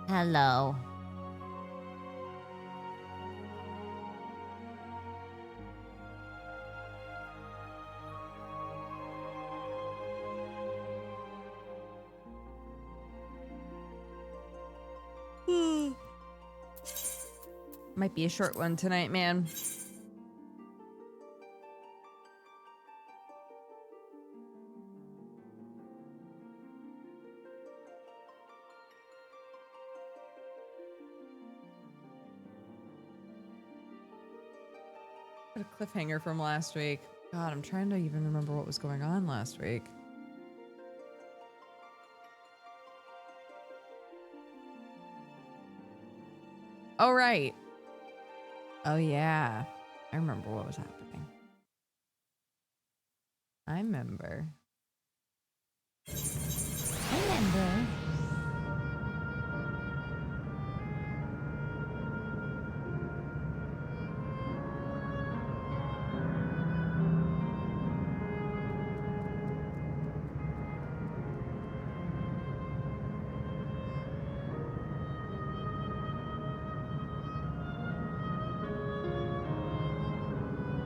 Hello. Might be a short one tonight, man. What a cliffhanger from last week. God, I'm trying to even remember what was going on last week. Oh, right. Oh, yeah. I remember what was happening. I remember.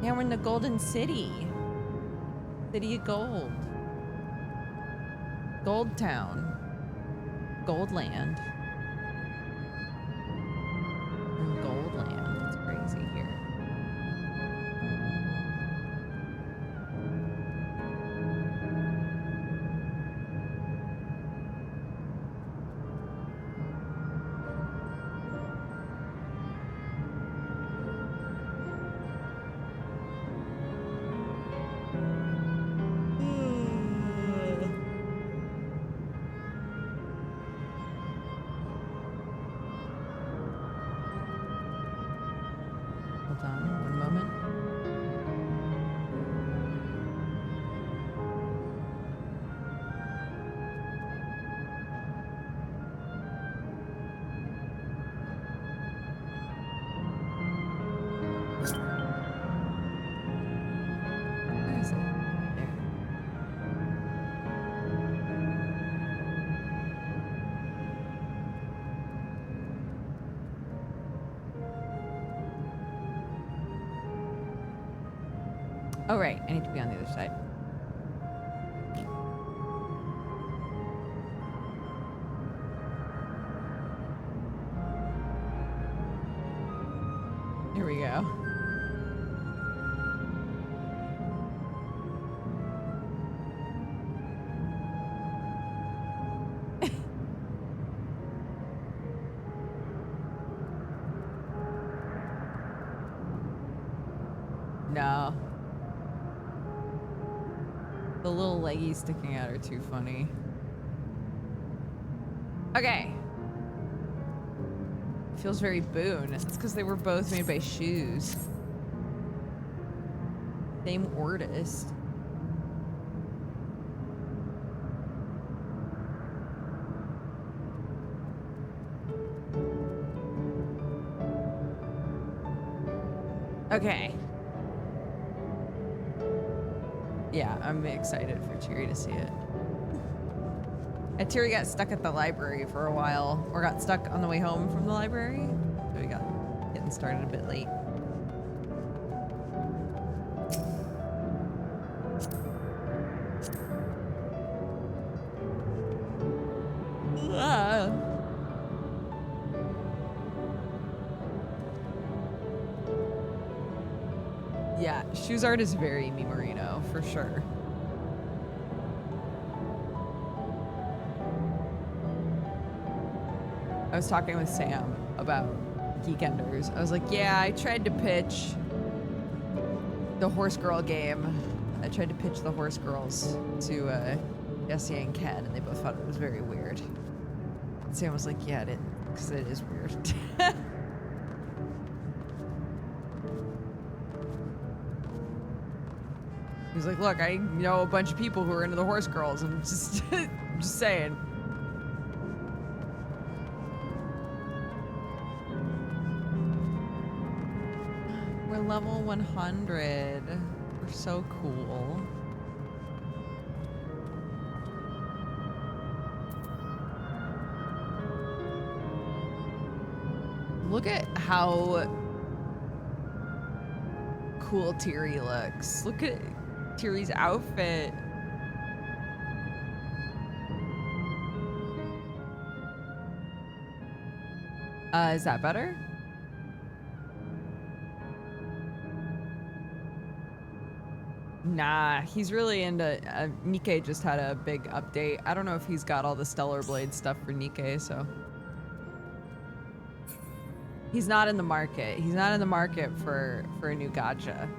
Yeah, we're in the Golden City. City of Gold. Gold Town. Goldland. In Goldland. It's crazy here. Hold on one moment. Where is it? There. Oh, right. I need to be on the other side. Here we go. No. The little leggies sticking out are too funny. Okay. Feels very Boone. It's because they were both made by shoes. Same artist. Okay. Yeah, I'm excited for Cheery to see it. And Cheery got stuck at the library for a while, or got stuck on the way home from the library. So we got getting started a bit late. Yeah, Shoes art is very Mimorino, for sure. I was talking with Sam about Geekenders. I was like, yeah, I tried to pitch the Horse Girl game. I tried to pitch the Horse Girls to Jesse and Ken, and they both thought it was very weird. And Sam was like, yeah, because it is weird. He was like, look, I know a bunch of people who are into the Horse Girls. I'm just, just saying. We're level 100. We're so cool. Look at how cool Tiri looks. Look at Tiri's outfit. Is that better? Nah, he's really into... Nikke just had a big update. I don't know if he's got all the Stellar Blade stuff for Nikke, so... He's not in the market. He's not in the market for a new gacha.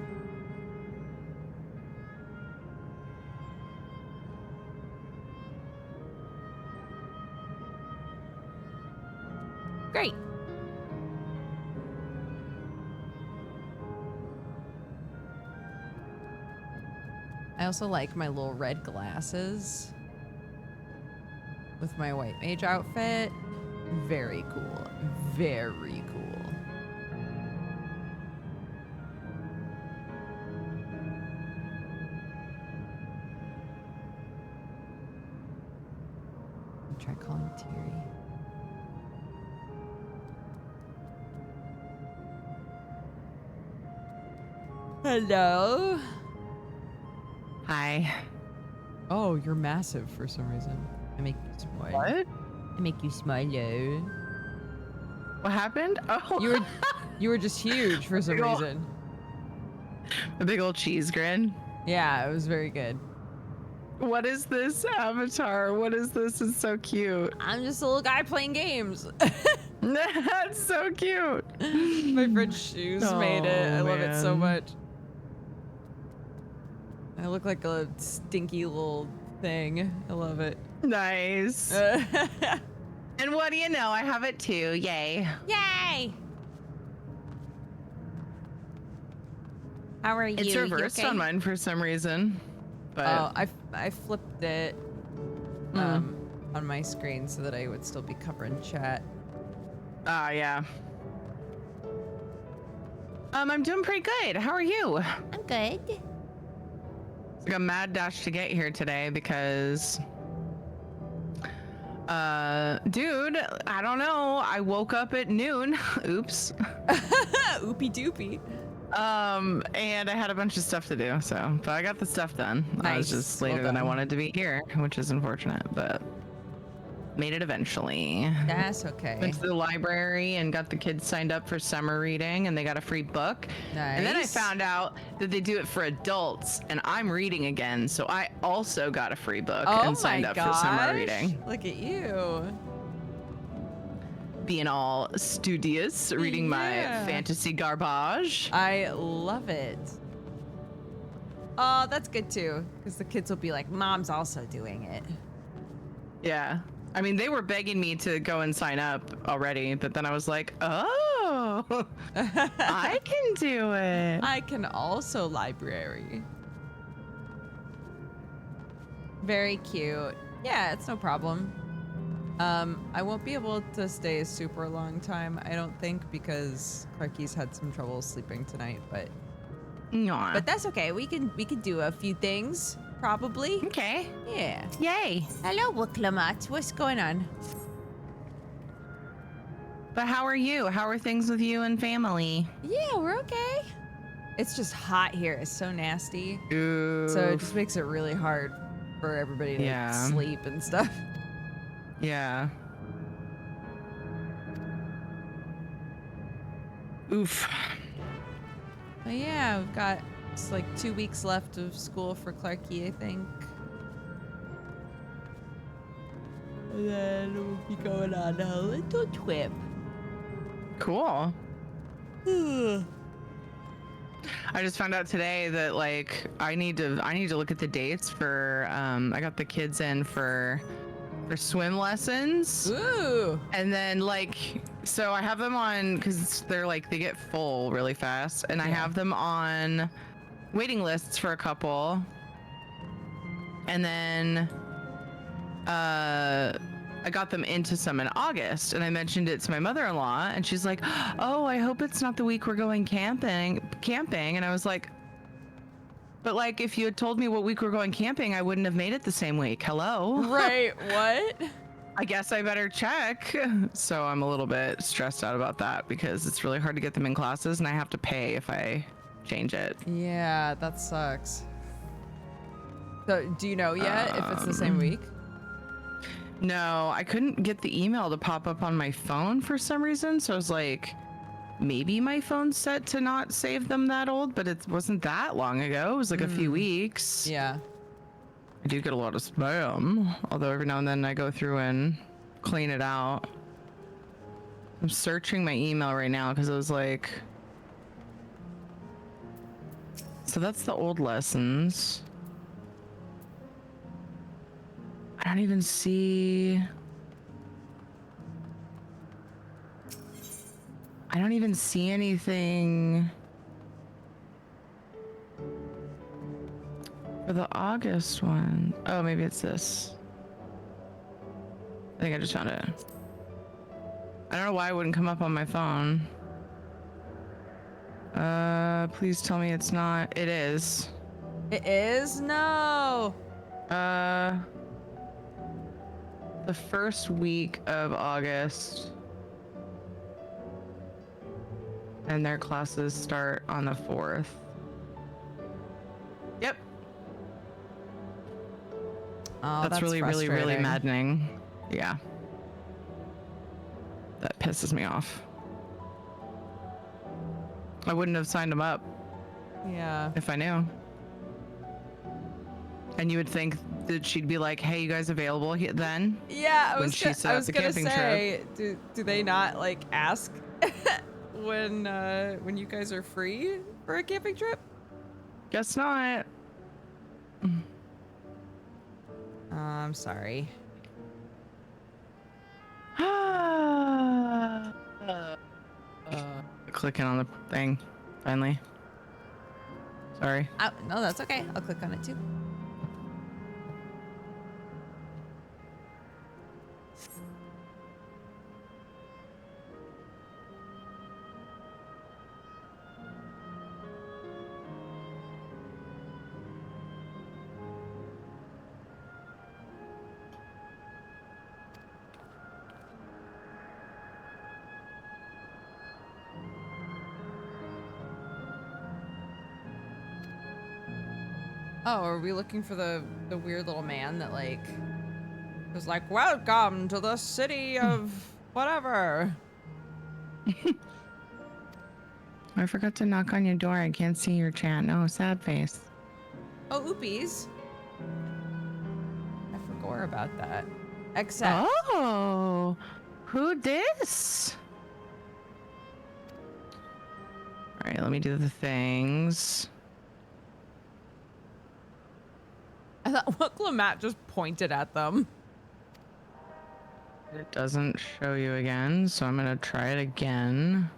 Great. I also like my little red glasses with my white mage outfit. Very cool. Very cool. Try calling Tiri. Hello? Hi. Oh, you're massive for some reason. I make you smile. What? I make you smile. What happened? Oh, You were just huge for some reason. A big old cheese grin. Yeah, it was very good. What is this avatar? What is this? It's so cute. I'm just a little guy playing games. That's so cute. My friend Shoes made it. I love it so much. I look like a stinky little thing. I love it. Nice. And what do you know? I have it too. Yay. Yay! How are you? It's reversed on mine for some reason. But oh, I flipped it on my screen so that I would still be covering chat. yeah. I'm doing pretty good. How are you? I'm good. It's like a mad dash to get here today because dude, I don't know. I woke up at noon. Oops. Oopie doopie. And I had a bunch of stuff to do, so but I got the stuff done. Nice. I was just later than I wanted to be here, which is unfortunate, but made it eventually. That's okay. Went to the library and got the kids signed up for summer reading, and they got a free book. Nice. And then I found out that they do it for adults, and I'm reading again, so I also got a free book and signed up for summer reading. Look at you. Being all studious, reading my fantasy garbage. I love it. Oh, that's good too, because the kids will be like, Mom's also doing it. Yeah. I mean, they were begging me to go and sign up already, but then I was like, oh, I can do it. I can also library. Very cute. Yeah, it's no problem. I won't be able to stay a super long time, I don't think, because Clarky's had some trouble sleeping tonight, but that's okay. We can do a few things, probably. Okay. Yeah. Yay. Hello, Wuklamat. What's going on? But how are you? How are things with you and family? Yeah, we're okay. It's just hot here. It's so nasty. Ooh. So it just makes it really hard for everybody to sleep and stuff. Yeah. Oof. But yeah, we've got it's like 2 weeks left of school for Clarky, I think. And then we'll be going on a little trip. Cool. I just found out today that like I need to look at the dates for I got the kids in for swim lessons. Ooh. And then like so I have them on because they're like they get full really fast, and I have them on waiting lists for a couple, and then I got them into some in August, and I mentioned it to my mother-in-law, and she's like, oh, I hope it's not the week we're going camping. And I was like, but like, if you had told me what week we're going camping, I wouldn't have made it the same week. Hello. Right. What? I guess I better check. So I'm a little bit stressed out about that because it's really hard to get them in classes and I have to pay if I change it. Yeah, that sucks. So, do you know yet if it's the same week? No, I couldn't get the email to pop up on my phone for some reason. So I was like, maybe my phone's set to not save them that old, but it wasn't that long ago. It was like a few weeks. Yeah. I do get a lot of spam, although every now and then I go through and clean it out. I'm searching my email right now because it was like, so that's the old lessons. I don't even see. I don't even see anything for the August one. Oh, maybe it's this. I think I just found it. I don't know why it wouldn't come up on my phone. Please tell me it's not. It is. It is? No. The first week of August. And their classes start on the 4th. Yep. Oh, That's really, really, really frustrating. maddening. Yeah. That pisses me off. I wouldn't have signed them up Yeah. if I knew. And you would think that she'd be like, hey, you guys available then? Yeah, I When was, she go- set I up was the gonna camping say, do they not like ask when you guys are free for a camping trip? Guess not. I'm sorry. Clicking on the thing, finally. Sorry. No, that's okay. I'll click on it too. Oh, are we looking for the weird little man that like was like, welcome to the city of whatever? I forgot to knock on your door. I can't see your chat. No, sad face. Oh, oopies. I forgot about that. Except Oh, who this? All right, let me do the things. I thought Uncle Matt just pointed at them. It doesn't show you again, so I'm gonna try it again.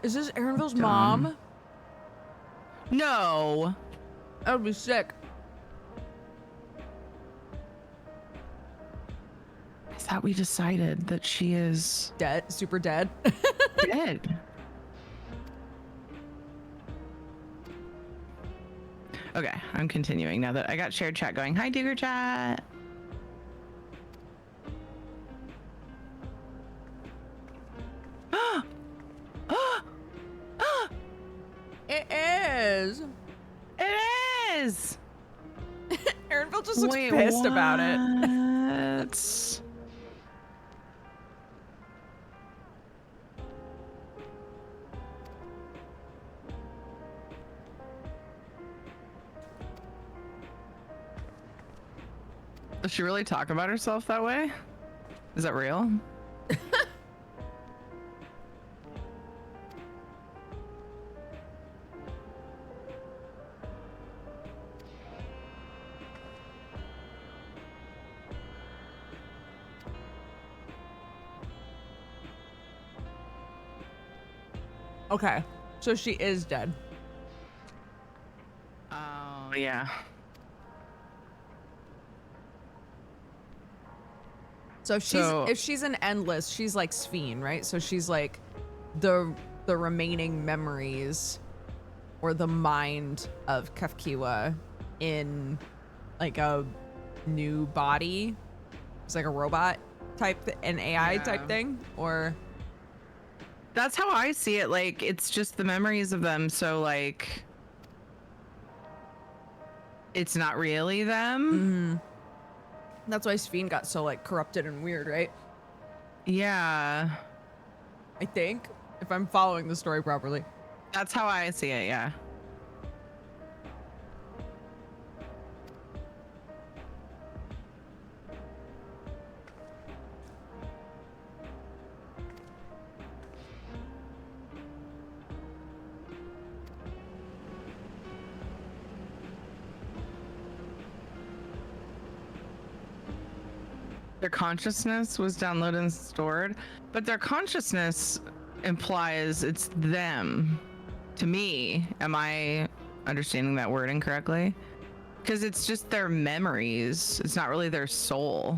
Is this Aaronville's Dumb. mom? No. That would be sick. I thought we decided that she is Dead, super dead. dead. Okay, I'm continuing now that I got shared chat going. Hi, Digger Chat. It is. It is. Aaronville just looks pissed about it. What? Does she really talk about herself that way? Is that real? Okay, so she is dead. Oh, yeah. So if she's an endless, she's like Sphene, right? So she's like the remaining memories or the mind of Kafkiwa in like a new body. It's like a robot type, an AI type thing, or that's how I see it. Like, it's just the memories of them. So like, it's not really them. that's why Sphene got so like corrupted and weird, right? Yeah. I think, if I'm following the story properly. That's how I see it, yeah. Their consciousness was downloaded and stored, but their consciousness implies it's them. To me, am I understanding that word incorrectly? Because it's just their memories. It's not really their soul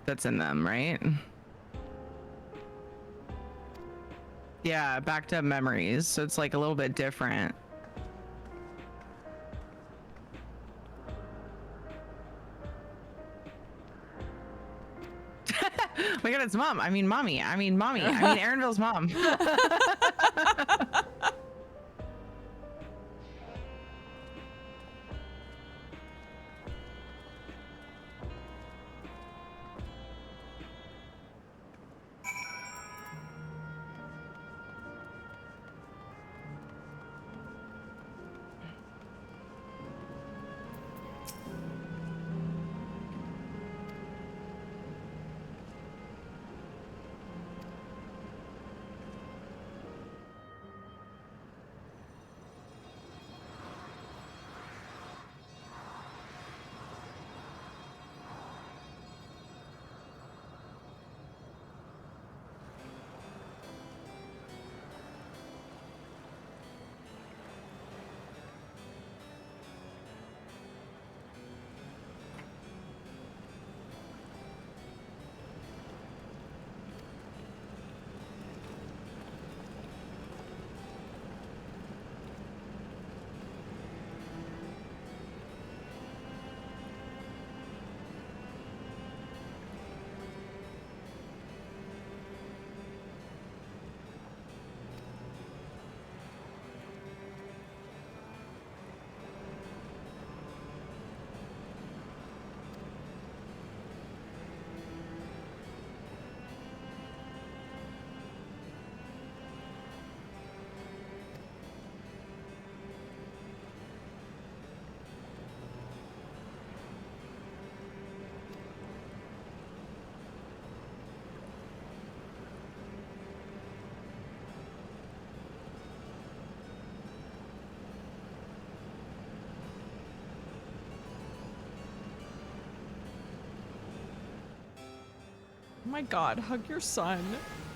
that's in them, right? Yeah, backed up memories. So it's like a little bit different. Oh my god, it's mom. I mean, mommy. I mean, mommy. I mean, Aaronville's mom. Oh my god, hug your son.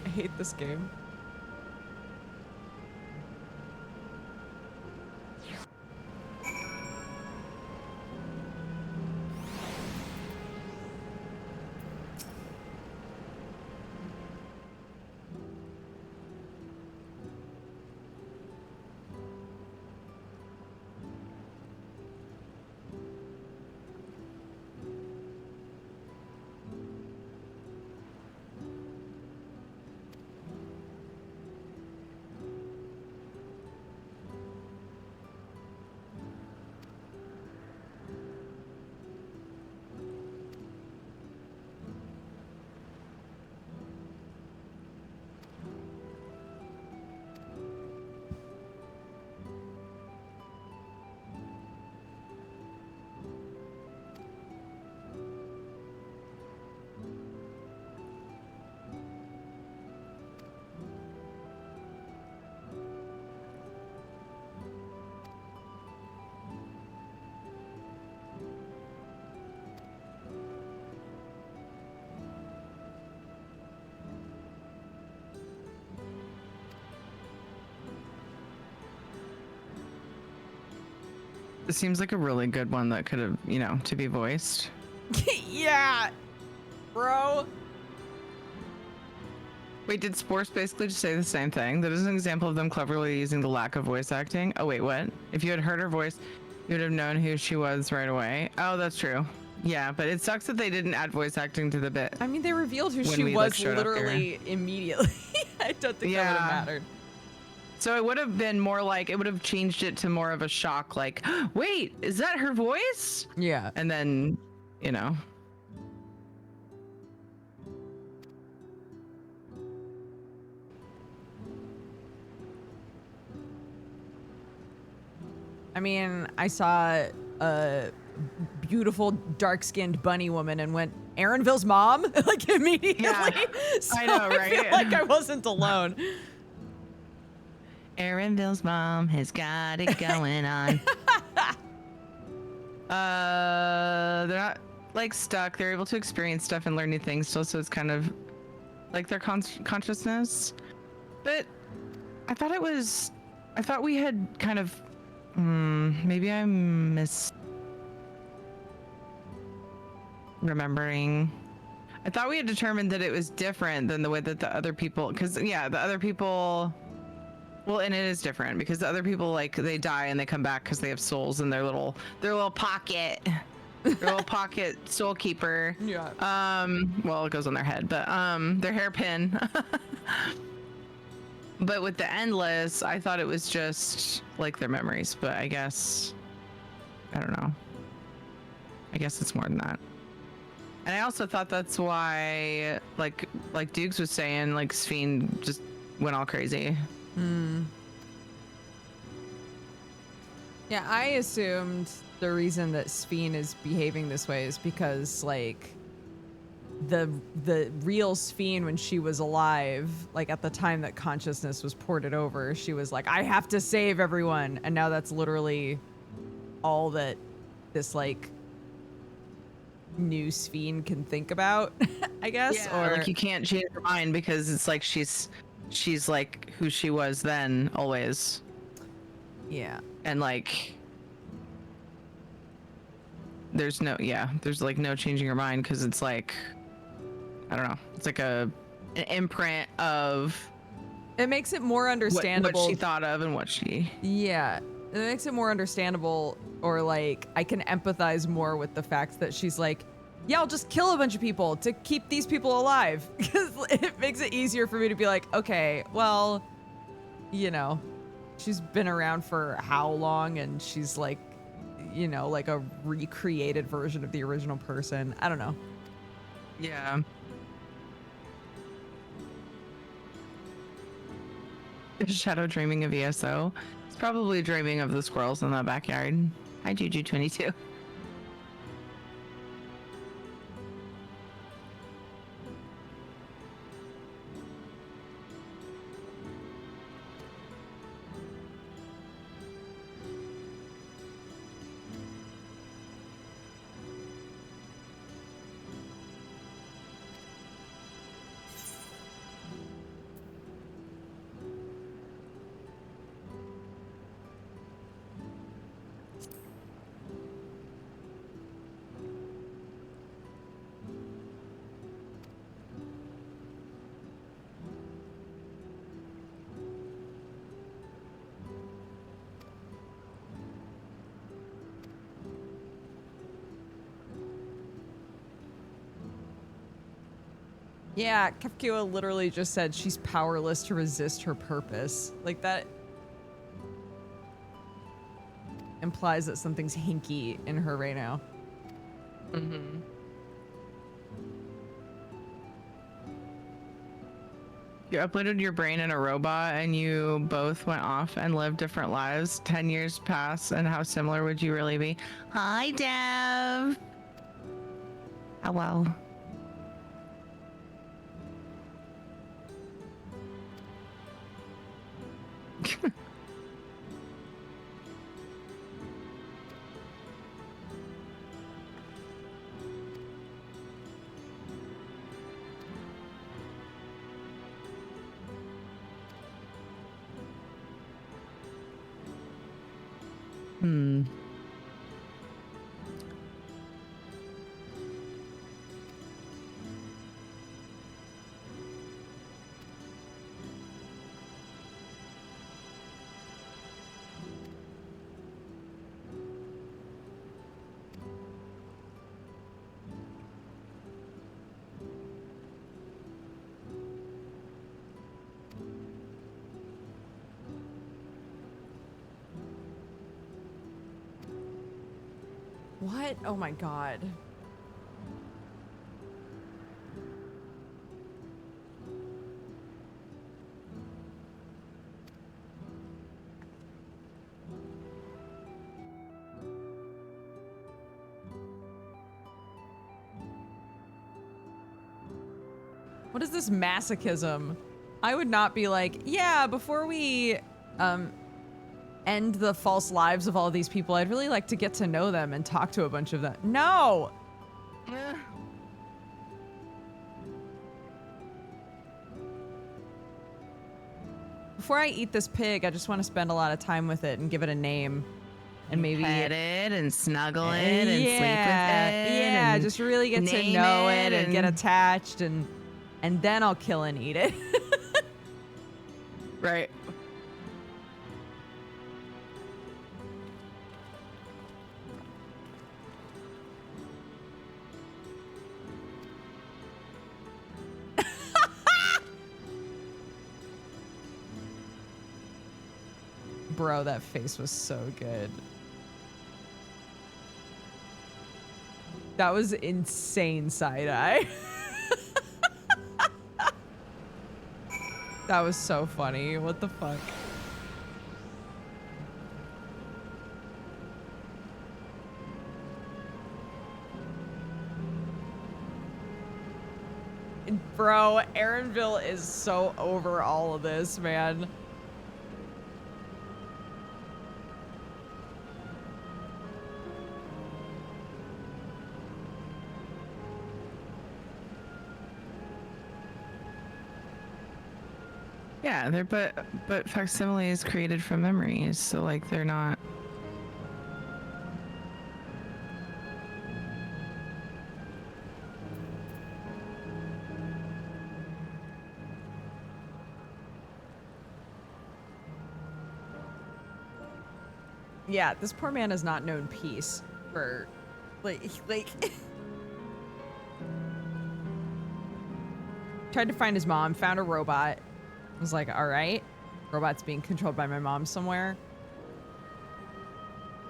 I hate this game. It seems like a really good one that could have, you know, to be voiced. Yeah, bro. Wait, did Sports basically just say the same thing? That is an example of them cleverly using the lack of voice acting. Oh wait, what? If you had heard her voice, You would have known who she was right away. Oh, that's true. Yeah, but it sucks that they didn't add voice acting to the bit. I mean, they revealed who When she we, like, was showed up literally immediately. I don't think that would have mattered. So it would have been more like, it would have changed it to more of a shock, like, wait, is that her voice? Yeah. And then, you know. I mean, I saw a beautiful dark-skinned bunny woman and went, Aaronville's mom? Like immediately. Yeah, So I know, right? I feel like I wasn't alone. Aaronville's mom has got it going on. They're not like stuck. They're able to experience stuff and learn new things still, so it's kind of like their consciousness. But I thought we had kind of maybe I'm remembering. I thought we had determined that it was different than the way that the other people, because yeah, the other people, well, and it is different because the other people, like, they die and they come back because they have souls in their little pocket, their little pocket soul keeper. Yeah. Well, it goes on their head, but their hairpin. But with the endless, I thought it was just like their memories, but I guess I don't know. I guess it's more than that. And I also thought that's why, like Dukes was saying, like Sphene just went all crazy. Yeah, I assumed the reason that Sphene is behaving this way is because, like, the real Sphene, when she was alive, like at the time that consciousness was ported over, she was like, I have to save everyone. And now that's literally all that this, like, new Sphene can think about, I guess. Yeah, or like you can't change her mind because it's like she's like who she was then always. Yeah. And like there's like no changing her mind because it's like, I don't know, it's like an imprint of It makes it more understandable what she thought of and what she Yeah, it makes it more understandable, or like I can empathize more with the fact that she's like, yeah, I'll just kill a bunch of people to keep these people alive, because it makes it easier for me to be like, okay, well, you know, she's been around for how long, and she's like, you know, like a recreated version of the original person. I don't know. Yeah. Is Shadow dreaming of ESO? It's probably dreaming of the squirrels in the backyard. Hi, Juju22. Yeah, Kefkua literally just said she's powerless to resist her purpose. Like, that implies that something's hinky in her right now. Mm-hmm. You uploaded your brain in a robot and you both went off and lived different lives. 10 years pass, and how similar would you really be? Hi, Dev. Hello. Hmm. What? Oh my god. What is this masochism? I would not be like, yeah, before we end the false lives of all these people, I'd really like to get to know them and talk to a bunch of them. No! Before I eat this pig, I just want to spend a lot of time with it and give it a name. And maybe pet it and snuggle it and sleep with it. Yeah, and just really get to name know it and get attached, and then I'll kill and eat it. Right. Bro, that face was so good. That was insane side-eye. That was so funny. What the fuck? Bro, Aaronville is so over all of this, man. Yeah, they're but facsimiles created from memories, so like they're not. Yeah, this poor man has not known peace for like tried to find his mom, found a robot. Was like, all right, robot's being controlled by my mom somewhere.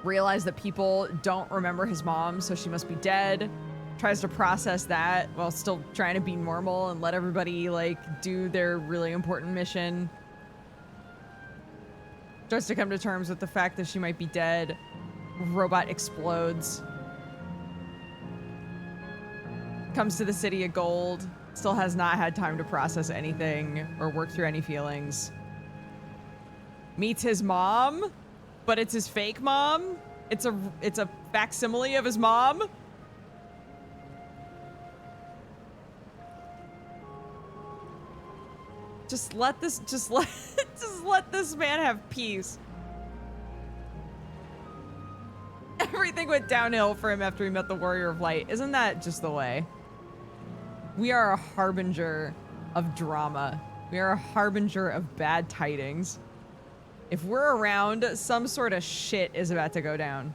Realized that people don't remember his mom, so she must be dead. Tries to process that while still trying to be normal and let everybody like do their really important mission. Tries to come to terms with the fact that she might be dead. Robot explodes. Comes to the city of gold. Still has not had time to process anything or work through any feelings. Meets his mom, but it's his fake mom. It's a facsimile of his mom. Just let this man have peace. Everything went downhill for him after he met the Warrior of Light. Isn't that just the way? We are a harbinger of drama. We are a harbinger of bad tidings. If we're around, some sort of shit is about to go down.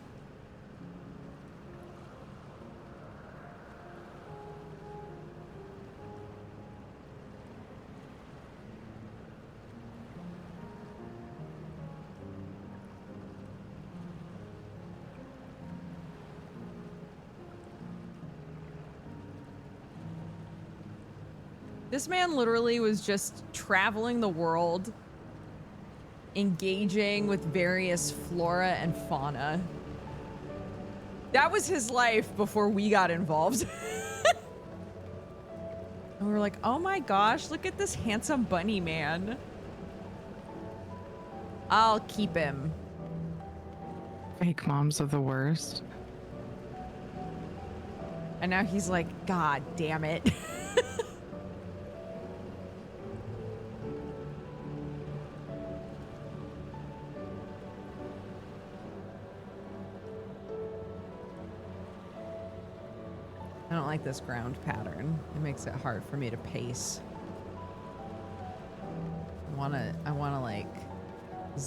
This man literally was just traveling the world, engaging with various flora and fauna. That was his life before we got involved. And we were like, oh my gosh, look at this handsome bunny man. I'll keep him. Fake moms are the worst. And now he's like, God damn it. I don't like this ground pattern. It makes it hard for me to pace. I wanna like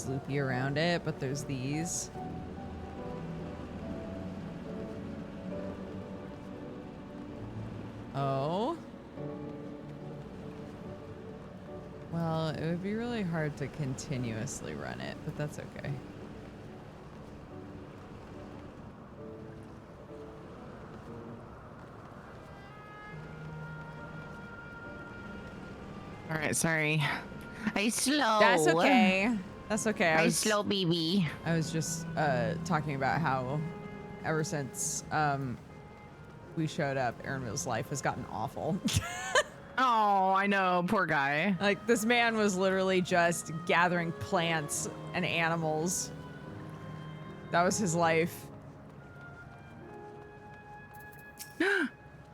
loopy around it, but there's these. Oh. Well, it would be really hard to continuously run it, but that's okay. All right, sorry. I slow. That's okay. That's okay. I slow, baby. I was just talking about how ever since we showed up, Aaronville's life has gotten awful. Oh, I know. Poor guy. Like, this man was literally just gathering plants and animals. That was his life.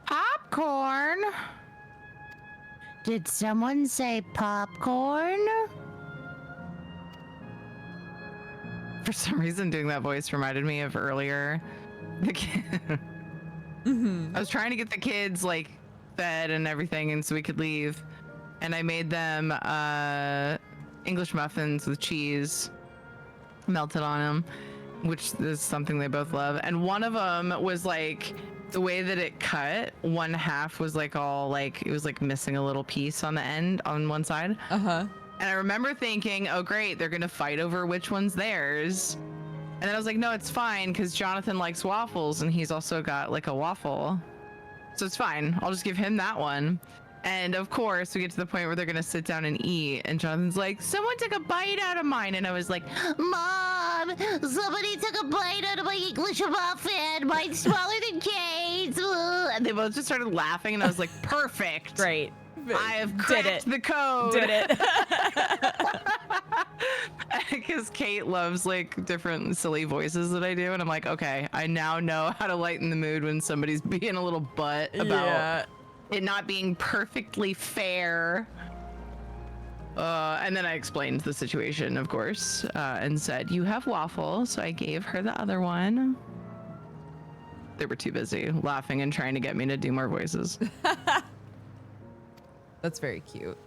Popcorn? Did someone say popcorn? For some reason, doing that voice reminded me of earlier. I was trying to get the kids like fed and everything, and so we could leave. And I made them English muffins with cheese melted on them, which is something they both love. And one of them was like, the way that it cut, one half was like all like, it was like missing a little piece on the end on one side. Uh-huh. And I remember thinking, oh great, they're gonna fight over which one's theirs. And then I was like, no, it's fine, because Jonathan likes waffles and he's also got like a waffle. So it's fine. I'll just give him that one. And of course, we get to the point where they're gonna sit down and eat, and Jonathan's like, someone took a bite out of mine. And I was like, Mom, somebody took a bite out of my English muffin. Mine's smaller than Kate's. And they both just started laughing, and I was like, perfect. Great. I have cracked the code. Did it. Because Kate loves like different silly voices that I do, and I'm like, okay, I now know how to lighten the mood when somebody's being a little butt about it not being perfectly fair. And then I explained the situation, of course, and said, you have waffles, so I gave her the other one. They were too busy laughing and trying to get me to do more voices. That's very cute.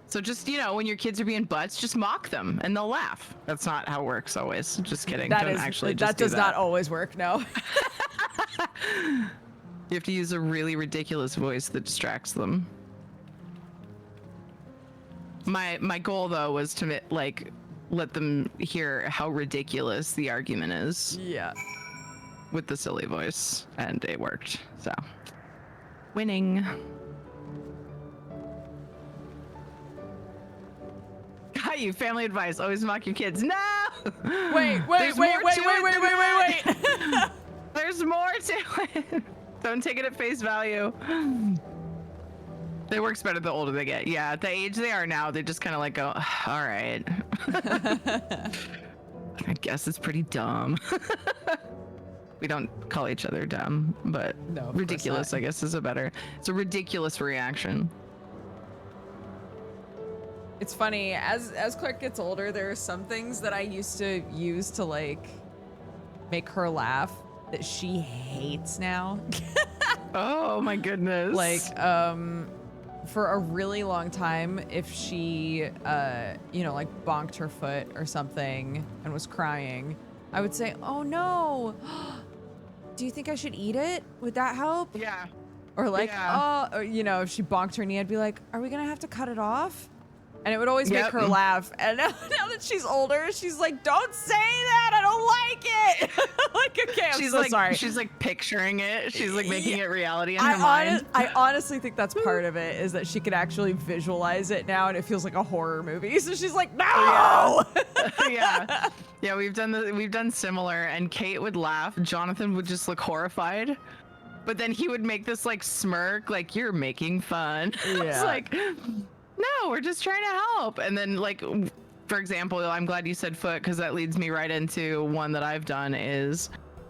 So just, you know, when your kids are being butts, just mock them and they'll laugh. That's not how it works always. Just kidding. That Don't is, actually that just do does not always work, no. You have to use a really ridiculous voice that distracts them. My goal though was to like let them hear how ridiculous the argument is. Yeah. With the silly voice, and it worked. So, winning. Got you. Family advice: always mock your kids. No. Wait. There's more to it. Don't take it at face value. It works better the older they get. Yeah, at the age they are now, they just kind of like go, all right. I guess it's pretty dumb. We don't call each other dumb, but no, ridiculous, I guess, is it's a ridiculous reaction. It's funny, as Clark gets older, there are some things that I used to use to like make her laugh that she hates now. Oh my goodness. Like, for a really long time, if she, you know, like bonked her foot or something and was crying, I would say, oh no, do you think I should eat it? Would that help? Yeah. Or like, yeah. oh, or, you know, if she bonked her knee, I'd be like, are we gonna have to cut it off? And it would always make her laugh. And now that she's older, she's like, don't say that. I don't like it. Like, okay, I'm so sorry. She's like picturing it. She's like making it reality in her mind. I honestly think that's part of it, is that she could actually visualize it now, and it feels like a horror movie. So she's like, no. Oh, yeah. Yeah, we've done similar, and Kate would laugh. Jonathan would just look horrified. But then he would make this like smirk, like, you're making fun. Yeah. It's like, no, we're just trying to help. And then, like, for example, I'm glad you said foot, because that leads me right into one that I've done is,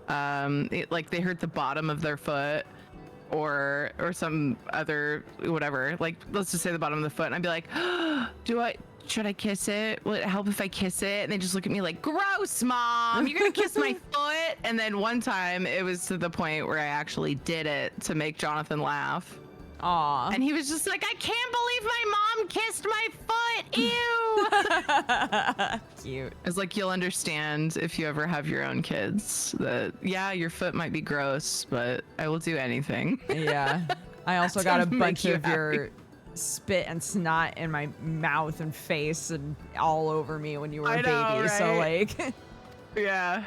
like they hurt the bottom of their foot, or some other whatever. Like, let's just say the bottom of the foot, and I'd be like, should I kiss it? Will it help if I kiss it? And they just look at me like, gross, Mom, you're gonna kiss my foot? And then one time it was to the point where I actually did it to make Jonathan laugh. Aw. And he was just like, I can't believe my mom kissed my foot. Ew. Cute. It's like, you'll understand if you ever have your own kids that, yeah, your foot might be gross, but I will do anything. Yeah. I also got a bunch of your spit and snot in my mouth and face and all over me when you were a baby. Right? So like, yeah.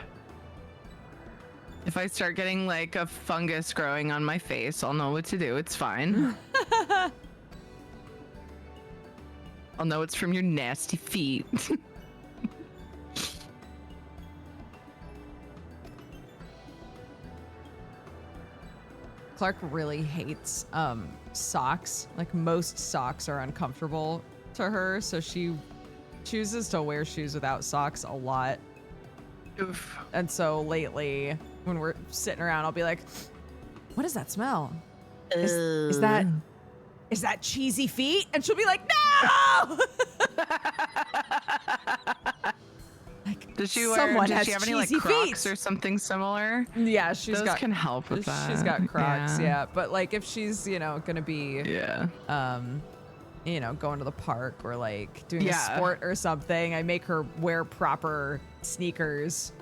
If I start getting like a fungus growing on my face, I'll know what to do. It's fine. I'll know it's from your nasty feet. Clark really hates socks. Like most socks are uncomfortable to her, so she chooses to wear shoes without socks a lot. Oof. And so lately, when we're sitting around, I'll be like, "What does that smell? Is that cheesy feet?" And she'll be like, "No!" Like, Does she wear? someone Does has she have any like cheesy Crocs feet. or something similar? Yeah, Those can help with that. She's got Crocs, yeah. But like, if she's gonna be Yeah. going to the park or like doing a Yeah. sport or something, I make her wear proper sneakers.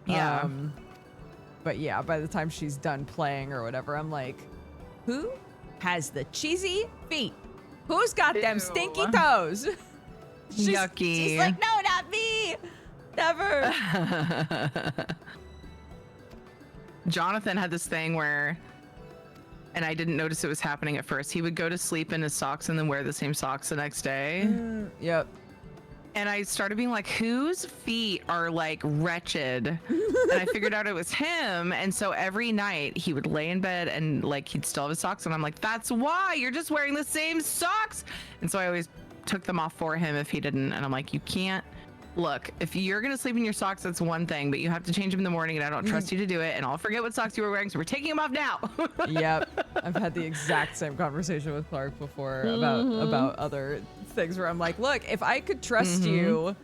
Yeah. But yeah, by the time she's done playing or whatever, I'm like, who has the cheesy feet? Who's got them Ew. stinky toes? Yucky. She's like, no, not me. Never. Jonathan had this thing where, and I didn't notice it was happening at first. He would go to sleep in his socks and then wear the same socks the next day. Yep. And I started being like, whose feet are like wretched? And I figured out it was him. And so every night he would lay in bed and like he'd still have his socks. And I'm like, that's why you're just wearing the same socks. And so I always took them off for him if he didn't. And I'm like, you can't. Look, if you're going to sleep in your socks, that's one thing, but you have to change them in the morning and I don't trust you to do it. And I'll forget what socks you were wearing. So we're taking them off now. Yep. I've had the exact same conversation with Clark before about other things where I'm like, look, if I could trust you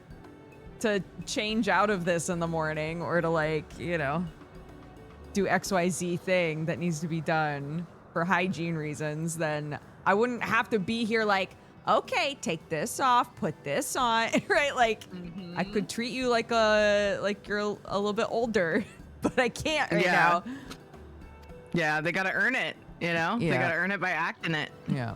to change out of this in the morning or to like, do XYZ thing that needs to be done for hygiene reasons, then I wouldn't have to be here like, okay, take this off, put this on, right? Like, I could treat you like you're a little bit older, but I can't right now. Yeah, they got to earn it, They got to earn it by acting it. Yeah.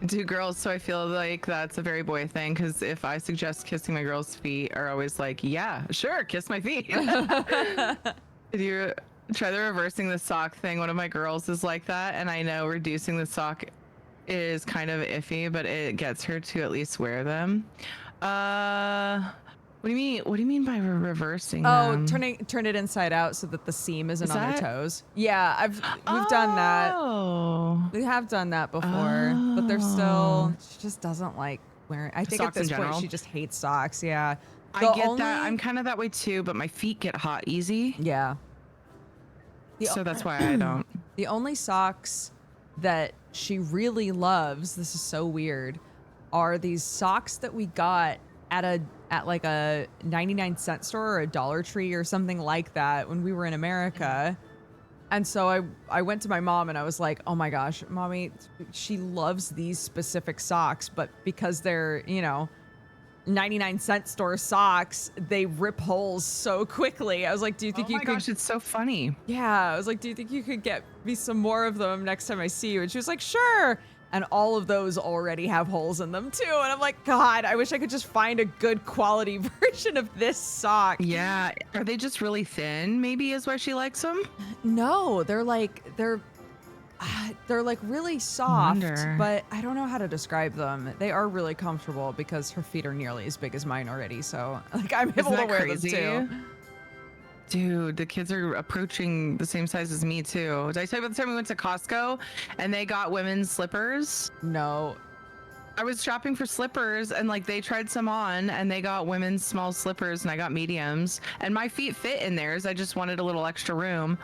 Two girls, so I feel like that's a very boy thing, because if I suggest kissing my girls' feet, are always like, yeah, sure, kiss my feet. If you try the reversing the sock thing, one of my girls is like that, and I know reducing the sock is kind of iffy, but it gets her to at least wear them. What do you mean? What do you mean by reversing them? Turn it inside out so that the seam isn't on their toes. Yeah, we've done that. Oh. We have done that before, but they're still. She just doesn't like wearing. I think Socks at this in point general? she just hates socks. Yeah. I get that. I'm kind of that way too, but my feet get hot easy. Yeah. So that's why I don't. The only socks that she really loves, this is so weird, are these socks that we got at like a 99-cent store or a Dollar Tree or something like that when we were in America. And so I went to my mom and I was like, oh my gosh, mommy, she loves these specific socks, but because they're, 99-cent store socks, they rip holes so quickly. I was like, do you think you could? Oh my gosh, it's so funny. Yeah, I was like, do you think you could get me some more of them next time I see you? And she was like, sure. And all of those already have holes in them too. And I'm like, God, I wish I could just find a good quality version of this sock. Yeah. Are they just really thin? Maybe is why she likes them? No, they're like really soft, but I don't know how to describe them. They are really comfortable because her feet are nearly as big as mine already. So like I'm able to wear them too. Dude, the kids are approaching the same size as me too. Did I tell you about the time we went to Costco and they got women's slippers? No. I was shopping for slippers and like they tried some on and they got women's small slippers and I got mediums and my feet fit in theirs. I just wanted a little extra room.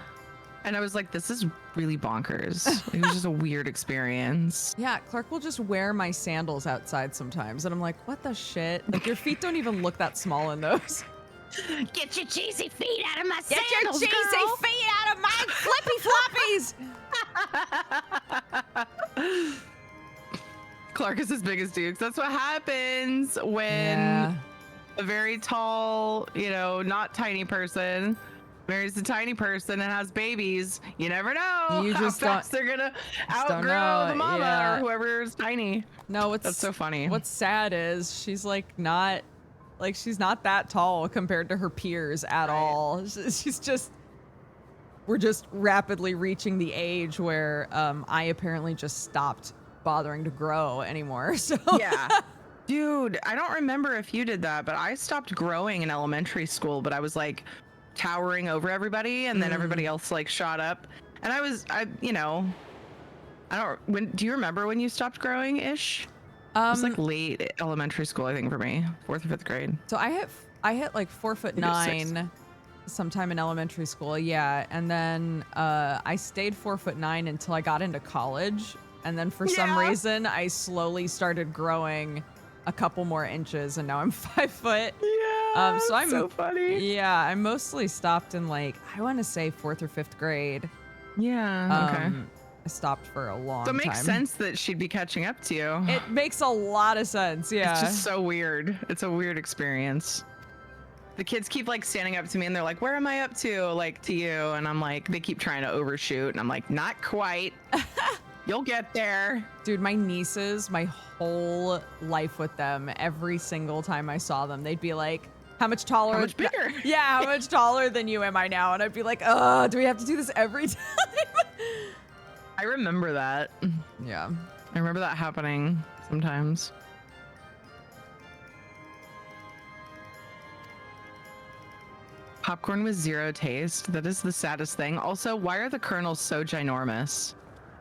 And I was like, this is really bonkers. It was just a weird experience. Yeah, Clark will just wear my sandals outside sometimes. And I'm like, what the shit? Like your feet don't even look that small in those. Get your cheesy feet out of my Get sandals, your cheesy girl. feet out of my flippy floppies. Clark is as big as Dukes. That's what happens when a very tall, not tiny person marries a tiny person and has babies. You never know You how just fast they're gonna outgrow the mama or whoever is tiny. No, that's so funny. What's sad is she's not that tall compared to her peers at all. She's just we're just rapidly reaching the age where I apparently just stopped bothering to grow anymore. So Yeah. Dude, I don't remember if you did that, but I stopped growing in elementary school, but I was like towering over everybody, and then everybody else like shot up. And do you remember when you stopped growing ish? It was like late elementary school, I think, for me, 4th or 5th grade. So I hit like 4'9" sometime in elementary school, yeah, and then I stayed 4'9" until I got into college, and then for some reason I slowly started growing a couple more inches, and now I'm 5 foot. Yeah. So I'm so funny. Yeah, I mostly stopped in like I want to say 4th or 5th grade. Yeah. Okay. I stopped for a long So time. it makes sense that she'd be catching up to you. It makes a lot of sense. Yeah. It's just so weird. It's a weird experience. The kids keep like standing up to me and they're like, "Where am I up to?" Like to you, and I'm like, they keep trying to overshoot, and I'm like, "Not quite. You'll get there." Dude, my nieces, my whole life with them, every single time I saw them, they'd be like, how much taller? How much bigger? Yeah, how much taller than you am I now? And I'd be like, do we have to do this every time? I remember that. Yeah. I remember that happening sometimes. Popcorn with zero taste. That is the saddest thing. Also, why are the kernels so ginormous?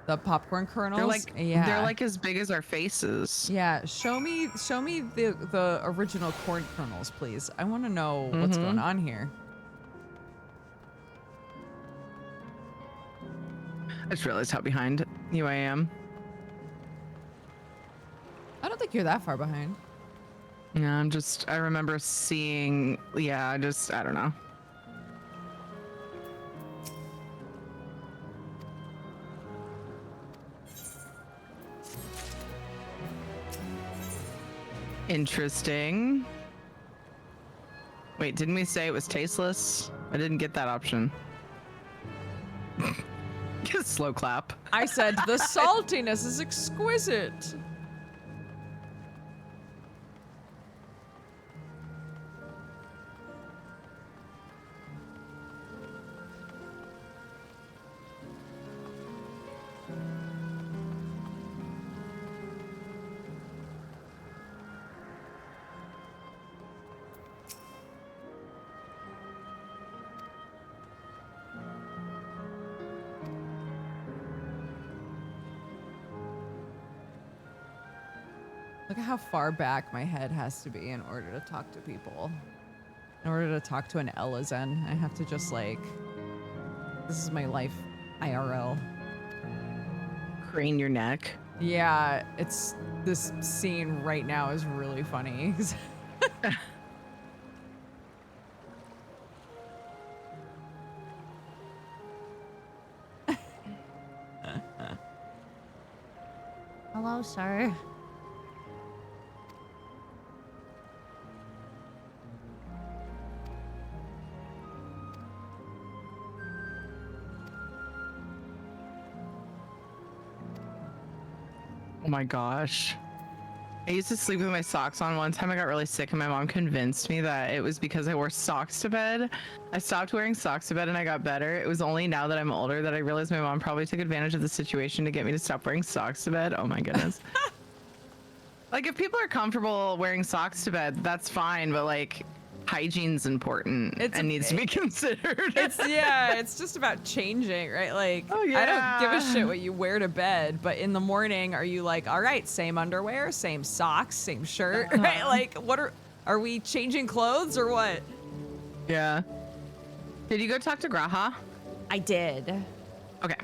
The popcorn kernels? They're like as big as our faces. Yeah, show me the original corn kernels, please. I want to know what's going on here. I just realized how behind you I am. I don't think you're that far behind. Yeah, I remember seeing, I don't know. Interesting. Wait, didn't we say it was tasteless? I didn't get that option. Slow clap. I said the saltiness is exquisite. Look at how far back my head has to be in order to talk to people. In order to talk to an Elazen, I have to just like, this is my life IRL. Crane your neck. Yeah, this scene right now is really funny. Hello, sir. Oh my gosh. I used to sleep with my socks on. One time I got really sick and my mom convinced me that it was because I wore socks to bed. I stopped wearing socks to bed and I got better. It was only now that I'm older that I realized my mom probably took advantage of the situation to get me to stop wearing socks to bed. Oh my goodness. Like if people are comfortable wearing socks to bed, that's fine, but like hygiene's important and needs to be considered. It's just about changing, right? Like, oh, yeah. I don't give a shit what you wear to bed, but in the morning, are you like, all right, same underwear, same socks, same shirt, right? Like, what are we changing clothes or what? Yeah. Did you go talk to Graha? I did. Okay.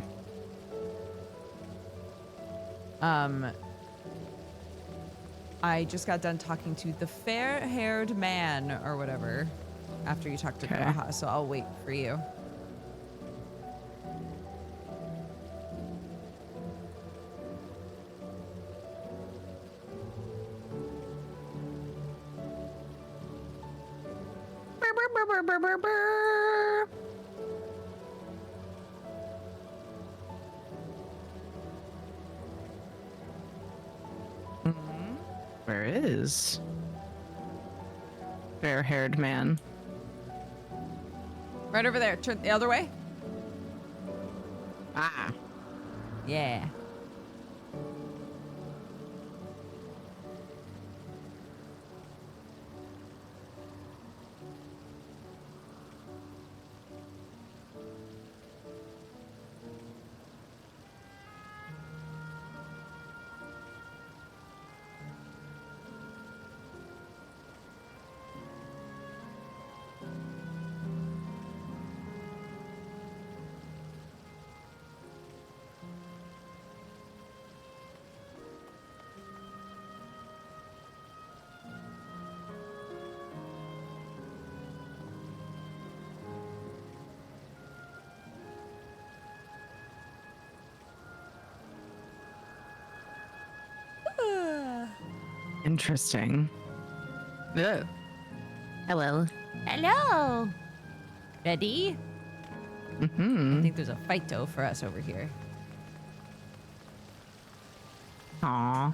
I just got done talking to the fair-haired man or whatever after you talked to Graha, so I'll wait for you. Where is fair-haired man? Right over there. Turn the other way. Ah. Yeah. Interesting. Ugh. Hello. Hello. Ready? I Mm-hmm. think there's a fight dough for us over here. Aw.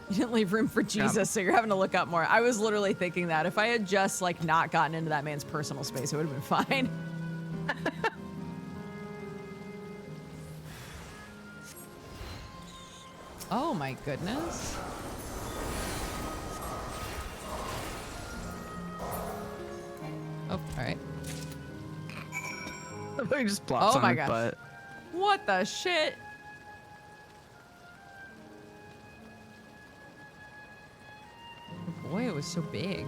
You didn't leave room for Jesus, so you're having to look up more. I was literally thinking that if I had just like not gotten into that man's personal space, it would have been fine. Oh my goodness. Oh, all right. He just plops Oh on my his gosh. butt. What the shit? Oh boy, it was so big.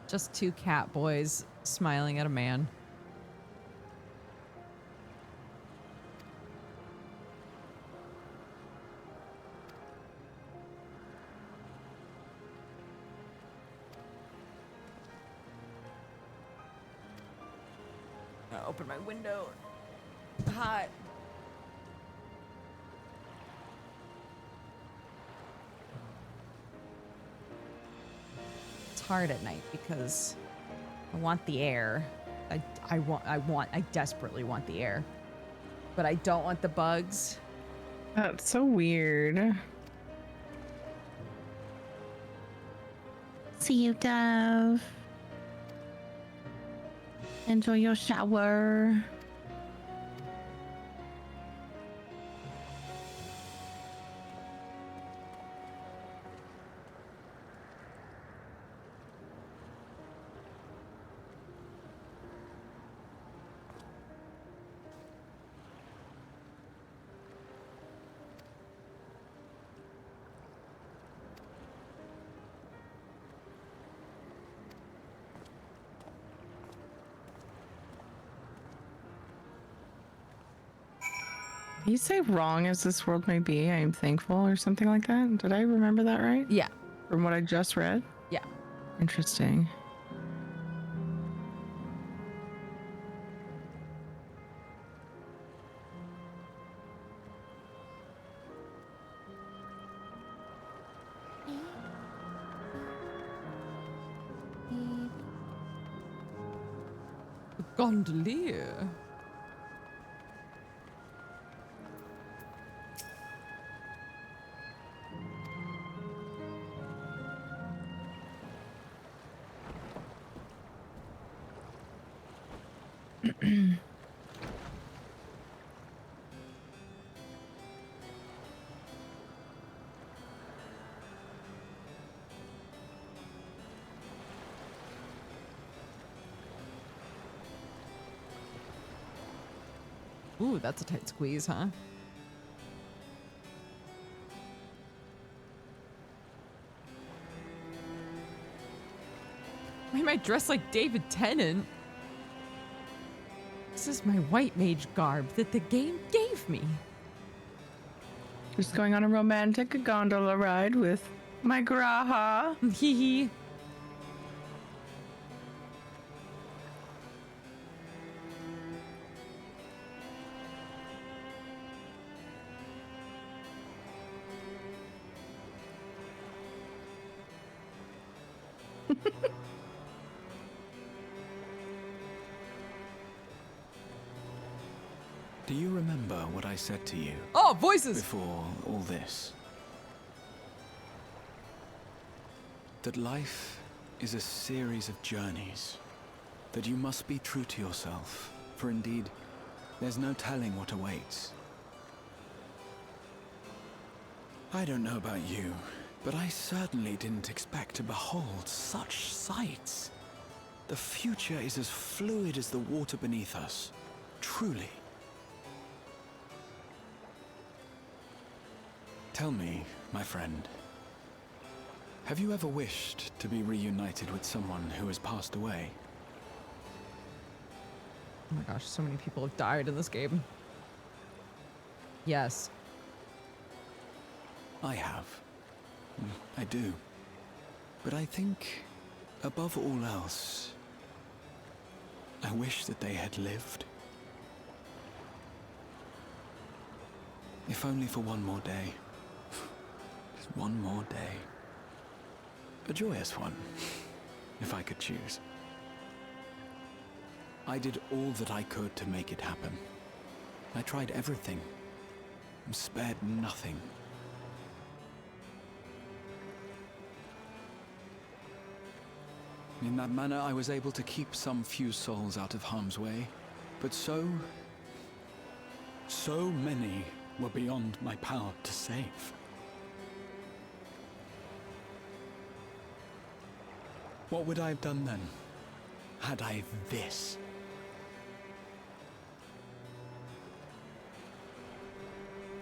Just two cat boys smiling at a man. I'll open my window. Hot. It's hard at night because I want the air. I desperately want the air. But I don't want the bugs. That's so weird. See you, Dove. Enjoy your shower. You say wrong as this world may be, I am thankful or something like that. Did I remember that right? Yeah. From what I just read? Yeah. Interesting. Gondolier. Ooh, that's a tight squeeze, huh? Why am I dressed like David Tennant? This is my white mage garb that the game gave me. Just going on a romantic gondola ride with my Graha. Hee hee. Do you remember what I said to you Oh, voices! before all this? That life is a series of journeys. That you must be true to yourself, for indeed, there's no telling what awaits. I don't know about you, but I certainly didn't expect to behold such sights. The future is as fluid as the water beneath us, truly. Tell me, my friend, have you ever wished to be reunited with someone who has passed away? Oh my gosh, so many people have died in this game. Yes. I have. I do. But I think, above all else, I wish that they had lived. If only for one more day. Just one more day. A joyous one, if I could choose. I did all that I could to make it happen. I tried everything, and spared nothing. In that manner, I was able to keep some few souls out of harm's way, but so many were beyond my power to save. What would I have done then, had I this?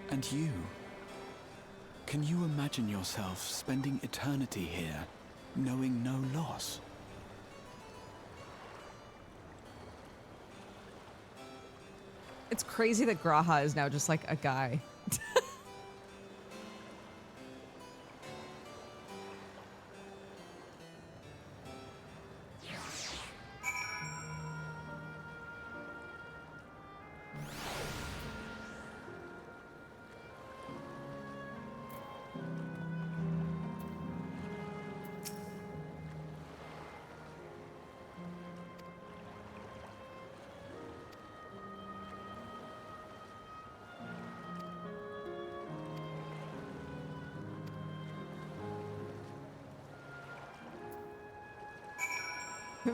And you? Can you imagine yourself spending eternity here, knowing no loss? It's crazy that Graha is now just like a guy.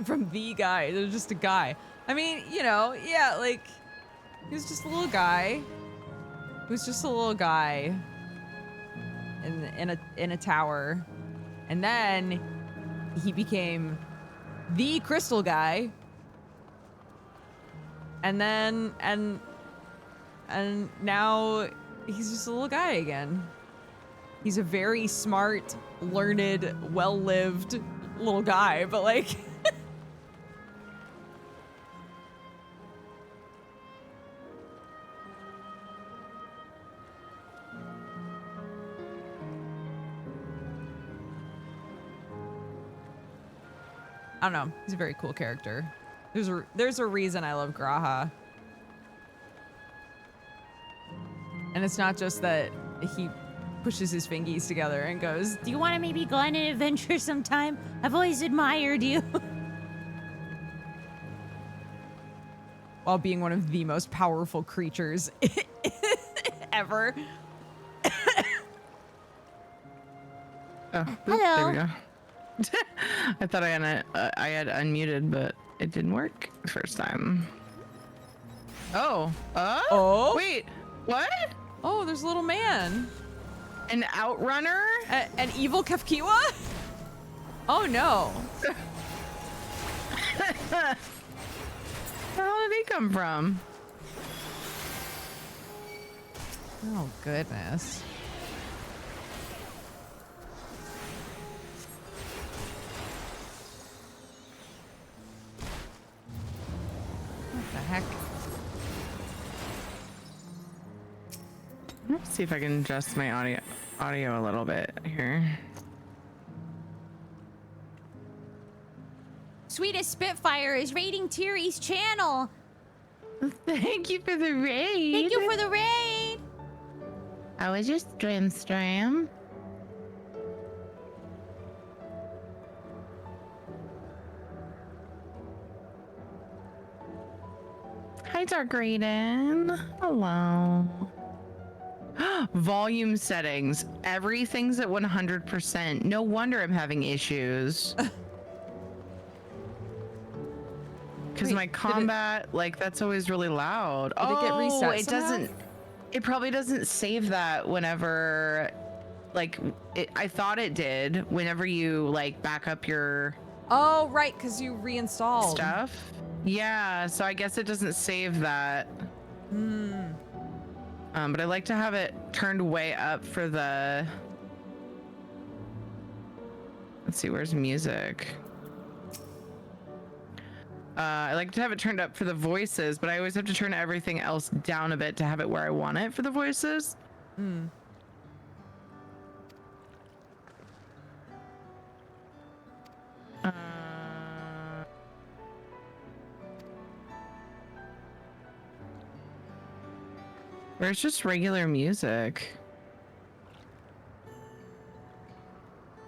From the guy. They're just a guy. I mean, you know, yeah, like, he was just a little guy. He was just a little guy in a tower. And then he became the crystal guy. And then and now he's just a little guy again. He's a very smart, learned, well-lived little guy, but like I don't know. He's a very cool character. There's a reason I love Graha. And it's not just that he pushes his fingies together and goes, "Do you want to maybe go on an adventure sometime? I've always admired you." while being one of the most powerful creatures ever. Oh, Hello. there we go. I thought I had unmuted, but it didn't work the first time. Oh. Oh? Wait. What? Oh, there's a little man. An outrunner? An evil Kefkiwa? Oh no. Where the hell did he come from? Oh goodness. What the heck? Let's see if I can adjust my audio a little bit here. Sweetest Spitfire is raiding Tiri's channel. Thank you for the raid. Thank you for the raid. How was your stream? Hi, Dark Raiden. Hello. Volume settings. Everything's at 100%. No wonder I'm having issues. Because Wait, my combat, like, that's always really loud. Did it get reset it somehow? doesn't. It probably doesn't save that whenever, like, I thought it did whenever you, like, back up your Oh, right, because you reinstalled. stuff. Yeah, so I guess it doesn't save that. But I like to have it turned way up for the... Let's see, where's music? I like to have it turned up for the voices, but I always have to turn everything else down a bit to have it where I want it for the voices. Where's just regular music?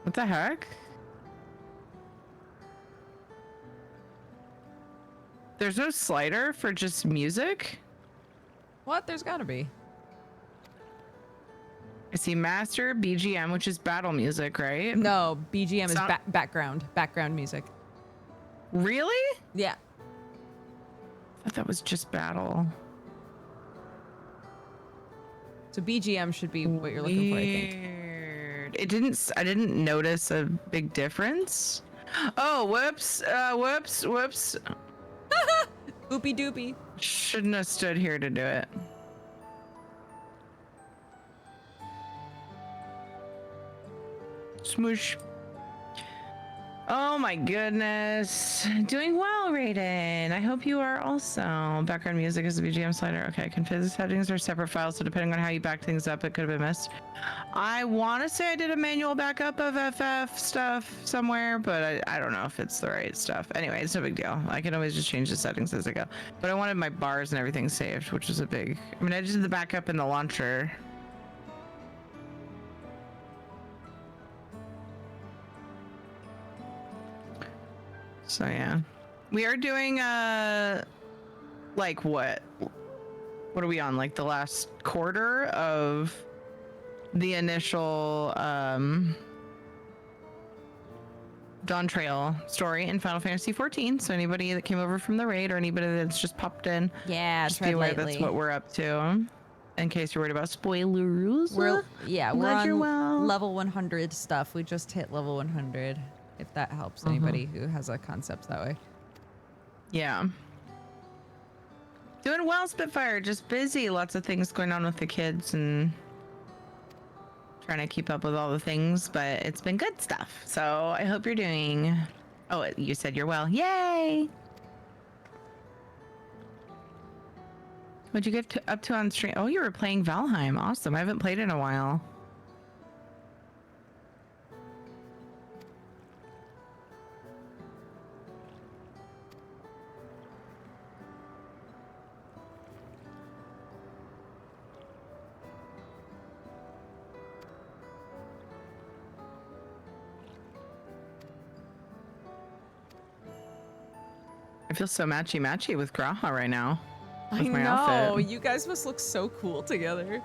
What the heck? There's no slider for just music? What? There's gotta be. I see master, BGM, which is battle music, right? No, BGM is Sound- background music. Really? Yeah. I thought that was just battle. So BGM should be what you're looking for, I think. Weird. I didn't notice a big difference. Oh, whoops. Whoops. Oopie doopie. Shouldn't have stood here to do it. Smoosh. Oh my goodness. Doing well, Raiden. I hope you are also. Background music is the BGM slider. Okay, configure settings are separate files, so depending on how you back things up, it could have been missed. I want to say I did a manual backup of FF stuff somewhere, but I don't know if it's the right stuff. Anyway, it's no big deal. I can always just change the settings as I go. But I wanted my bars and everything saved, which was a big... I mean, I did the backup in the launcher. So yeah, we are doing like what are we on, like the last quarter of the initial Dawntrail story in Final Fantasy XIV. So anybody that came over from the raid or anybody that's just popped in, Yeah, just be tread aware lightly. that's what we're up to. In case you're worried about spoilers. We're Glad you're on well. level 100 stuff. We just hit level 100. If that helps anybody who has a concept that way. Yeah. Doing well, Spitfire. Just busy. Lots of things going on with the kids and trying to keep up with all the things, but it's been good stuff. So I hope you're doing... Oh, you said you're well. Yay! What'd you get up to on stream? Oh, you were playing Valheim. Awesome. I haven't played in a while. I feel so matchy with Graha right now. I With my know. outfit. You guys must look so cool together.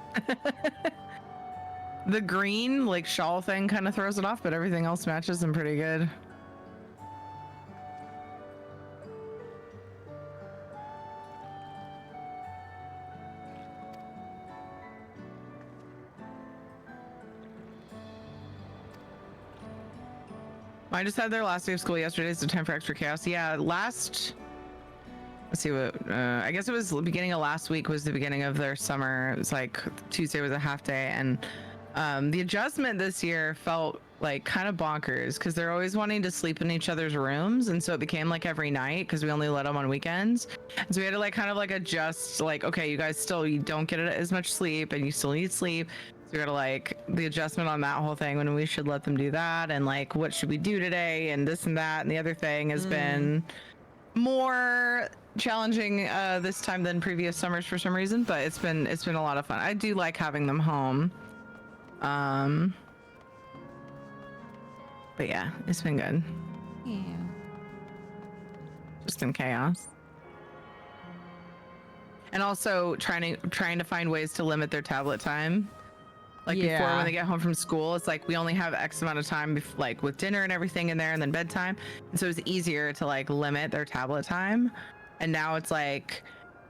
The green like shawl thing kind of throws it off, but everything else matches them pretty good. I just had their last day of school yesterday, so time for extra chaos. Yeah, let's see what, I guess it was the beginning of last week was the beginning of their summer. It was like Tuesday was a half day, and the adjustment this year felt like kind of bonkers because they're always wanting to sleep in each other's rooms, and so it became like every night because we only let them on weekends. And so we had to like kind of like adjust, like, okay, you guys you don't get as much sleep and you still need sleep. So we gotta like the adjustment on that whole thing when we should let them do that, and like what should we do today and this and that, and the other thing has been more challenging this time than previous summers for some reason, but it's been a lot of fun. I do like having them home. But yeah, it's been good. Yeah. Just in chaos. And also trying to find ways to limit their tablet time. Like before, when they get home from school, it's like we only have X amount of time, like with dinner and everything in there, and then bedtime. And so it's easier to like limit their tablet time. And now it's like,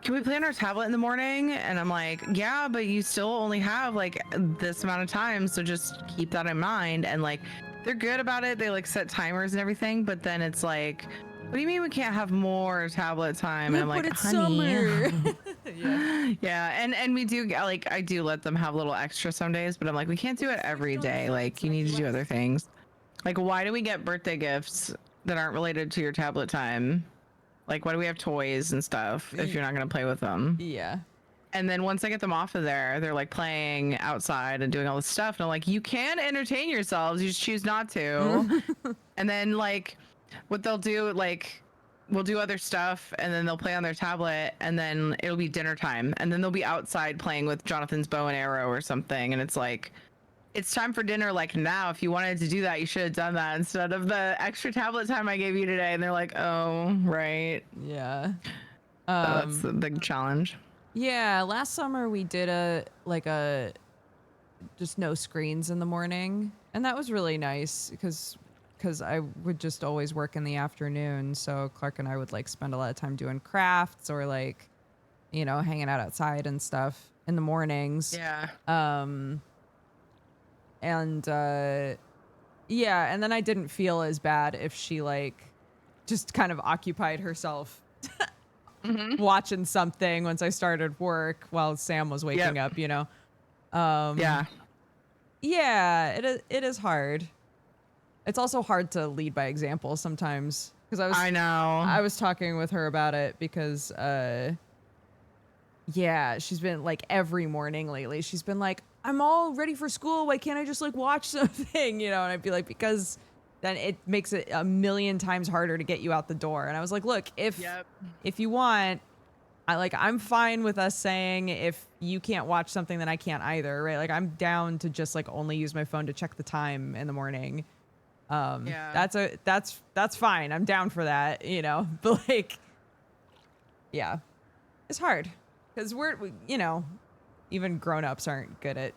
can we play on our tablet in the morning? And I'm like, yeah, but you still only have like this amount of time, so just keep that in mind. And like, they're good about it. They like set timers and everything, but then it's like, what do you mean we can't have more tablet time? And I'm like, honey. Yeah, and we do like, I do let them have a little extra some days, but I'm like, we can't do it every day. Like, you need to do other things. Like, why do we get birthday gifts that aren't related to your tablet time? Like, why do we have toys and stuff if you're not gonna play with them? Yeah. And then once I get them off of there, they're like playing outside and doing all this stuff. And I'm like, you can entertain yourselves, you just choose not to. And then like what they'll do, like we'll do other stuff and then they'll play on their tablet and then it'll be dinner time. And then they'll be outside playing with Jonathan's bow and arrow or something. And it's like, it's time for dinner. Like now, if you wanted to do that, you should have done that instead of the extra tablet time I gave you today. And they're like, oh, right. Yeah. So that's the big challenge. Yeah, last summer we did a just no screens in the morning, and that was really nice because I would just always work in the afternoon, so Clark and I would like spend a lot of time doing crafts or like, you know, hanging out outside and stuff in the mornings. Yeah. Yeah, and then I didn't feel as bad if she like just kind of occupied herself watching something once I started work while Sam was waking up, you know? Yeah, it is hard. It's also hard to lead by example sometimes because I was talking with her about it because, yeah, she's been like every morning lately. She's been like, I'm all ready for school. Why can't I just like watch something, you know? And I'd be like, because then it makes it a million times harder to get you out the door. And I was like, look, if you want, I'm fine with us saying if you can't watch something, then I can't either, right? Like I'm down to just like only use my phone to check the time in the morning. That's fine. I'm down for that, you know, but like, yeah, it's hard because you know, even grown-ups aren't good at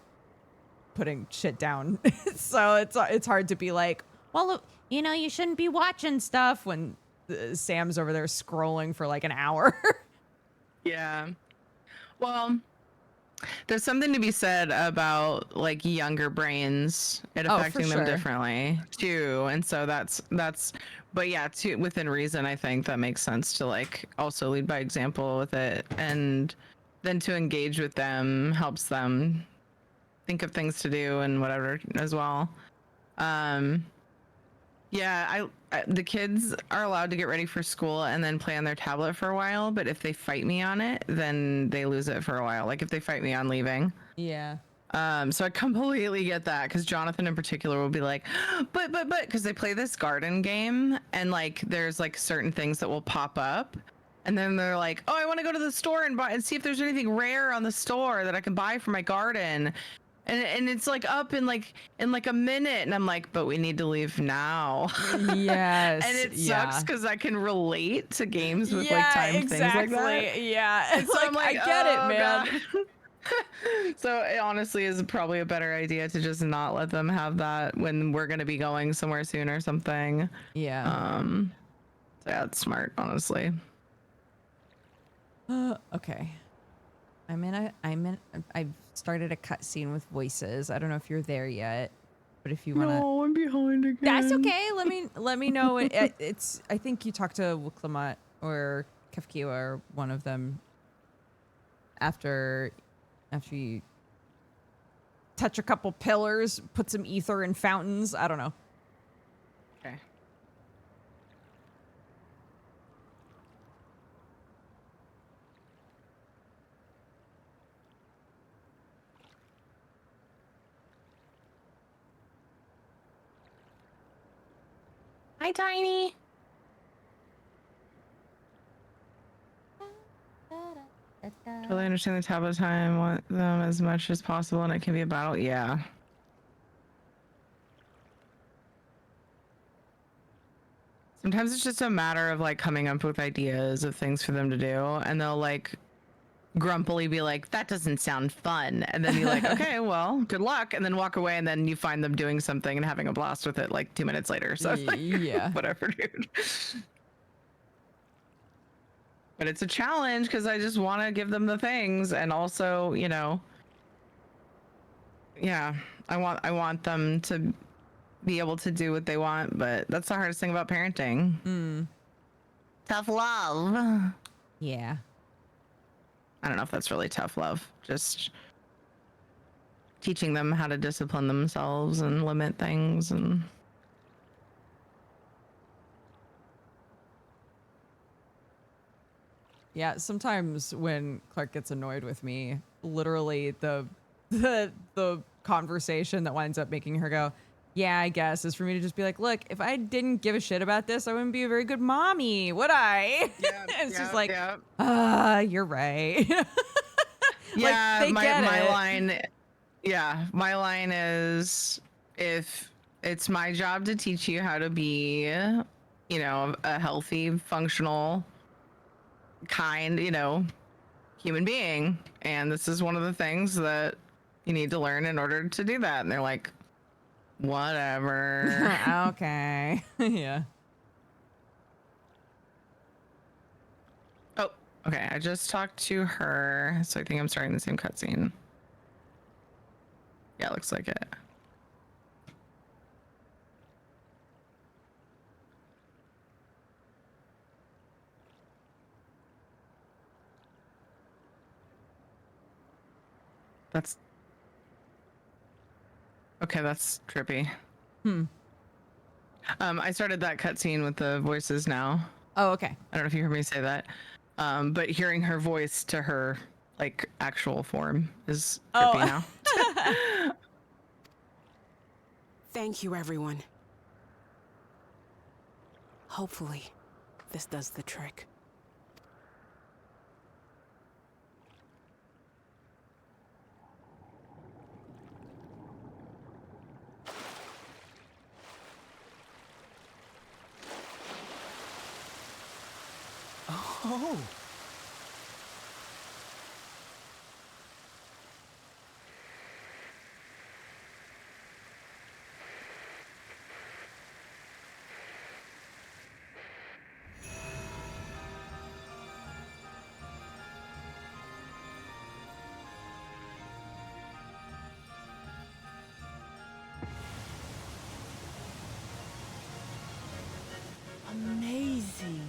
putting shit down. So it's hard to be like, well, you know, you shouldn't be watching stuff when Sam's over there scrolling for like an hour. Yeah. Well, there's something to be said about like younger brains and affecting them differently too. And so that's, but yeah, within reason, I think that makes sense to like also lead by example with it. And then to engage with them helps them think of things to do and whatever as well. Yeah, the kids are allowed to get ready for school and then play on their tablet for a while, but if they fight me on it, then they lose it for a while. Like if they fight me on leaving. Yeah. So I completely get that because Jonathan in particular will be like, but because they play this garden game and like there's like certain things that will pop up. And then they're like, oh, I want to go to the store and buy and see if there's anything rare on the store that I can buy for my garden. and it's like up in like a minute, and I'm like, but we need to leave now. Yes. And it yeah. sucks because I can relate to games with yeah, like timed exactly. things like that. Yeah. And so I'm like, I get it, "Oh, man. God." So it honestly is probably a better idea to just not let them have that when we're gonna be going somewhere soon or something. Yeah. So yeah, it's smart, honestly. Okay. I've started a cutscene with voices. I don't know if you're there yet, but if you want to. No, I'm behind again. That's okay. Let me know. It's. I think you talked to Wuklamat or Kefkiwa or one of them after you touch a couple pillars, put some ether in fountains. I don't know. Okay. Hi, Tiny. Totally understand the tablet time. Want them as much as possible, and it can be a battle. Yeah. Sometimes it's just a matter of like coming up with ideas of things for them to do, and they'll like grumpily be like, "That doesn't sound fun," and then you're like, "Okay, well, good luck," and then walk away, and then you find them doing something and having a blast with it like 2 minutes later. So it's like, Yeah. whatever, dude. But it's a challenge because I just want to give them the things, and also, you know, yeah, I want them to be able to do what they want. But that's the hardest thing about parenting. Tough love. Yeah. I don't know if that's really tough love. Just teaching them how to discipline themselves and limit things and. Yeah, sometimes when Clark gets annoyed with me, literally the conversation that winds up making her go, "Yeah, I guess," is for me to just be like, "Look, if I didn't give a shit about this, I wouldn't be a very good mommy, would I?" Yeah, and she's like, yeah. You're right." Yeah, they get my it. line. Yeah, my line is, if it's my job to teach you how to be, you know, a healthy, functional, kind, you know, human being, and this is one of the things that you need to learn in order to do that. And they're like, whatever. Okay. Yeah. Oh, okay. I just talked to her, so I think I'm starting the same cutscene. Yeah, looks like it. That's okay. That's trippy. I started that cutscene with the voices now. Oh, okay. I don't know if you heard me say that. But hearing her voice to her like actual form is trippy now. Thank you, everyone. Hopefully, this does the trick. Oh! Amazing.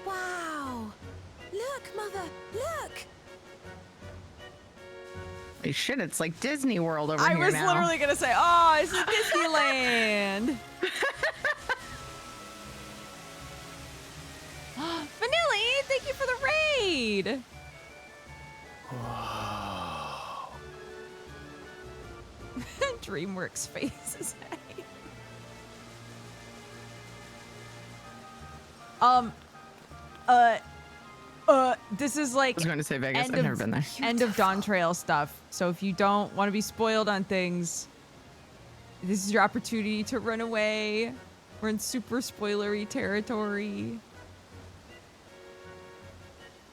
Wow. Look, Mother, look. Holy shit, it's like Disney World over I here was now. literally gonna say, "Oh, it's Disneyland." Vanilli, thank you for the raid. Whoa. DreamWorks faces. This is like I was going to say Vegas. end I've of- never been there. end of Dawntrail stuff. So if you don't want to be spoiled on things, this is your opportunity to run away. We're in super spoilery territory.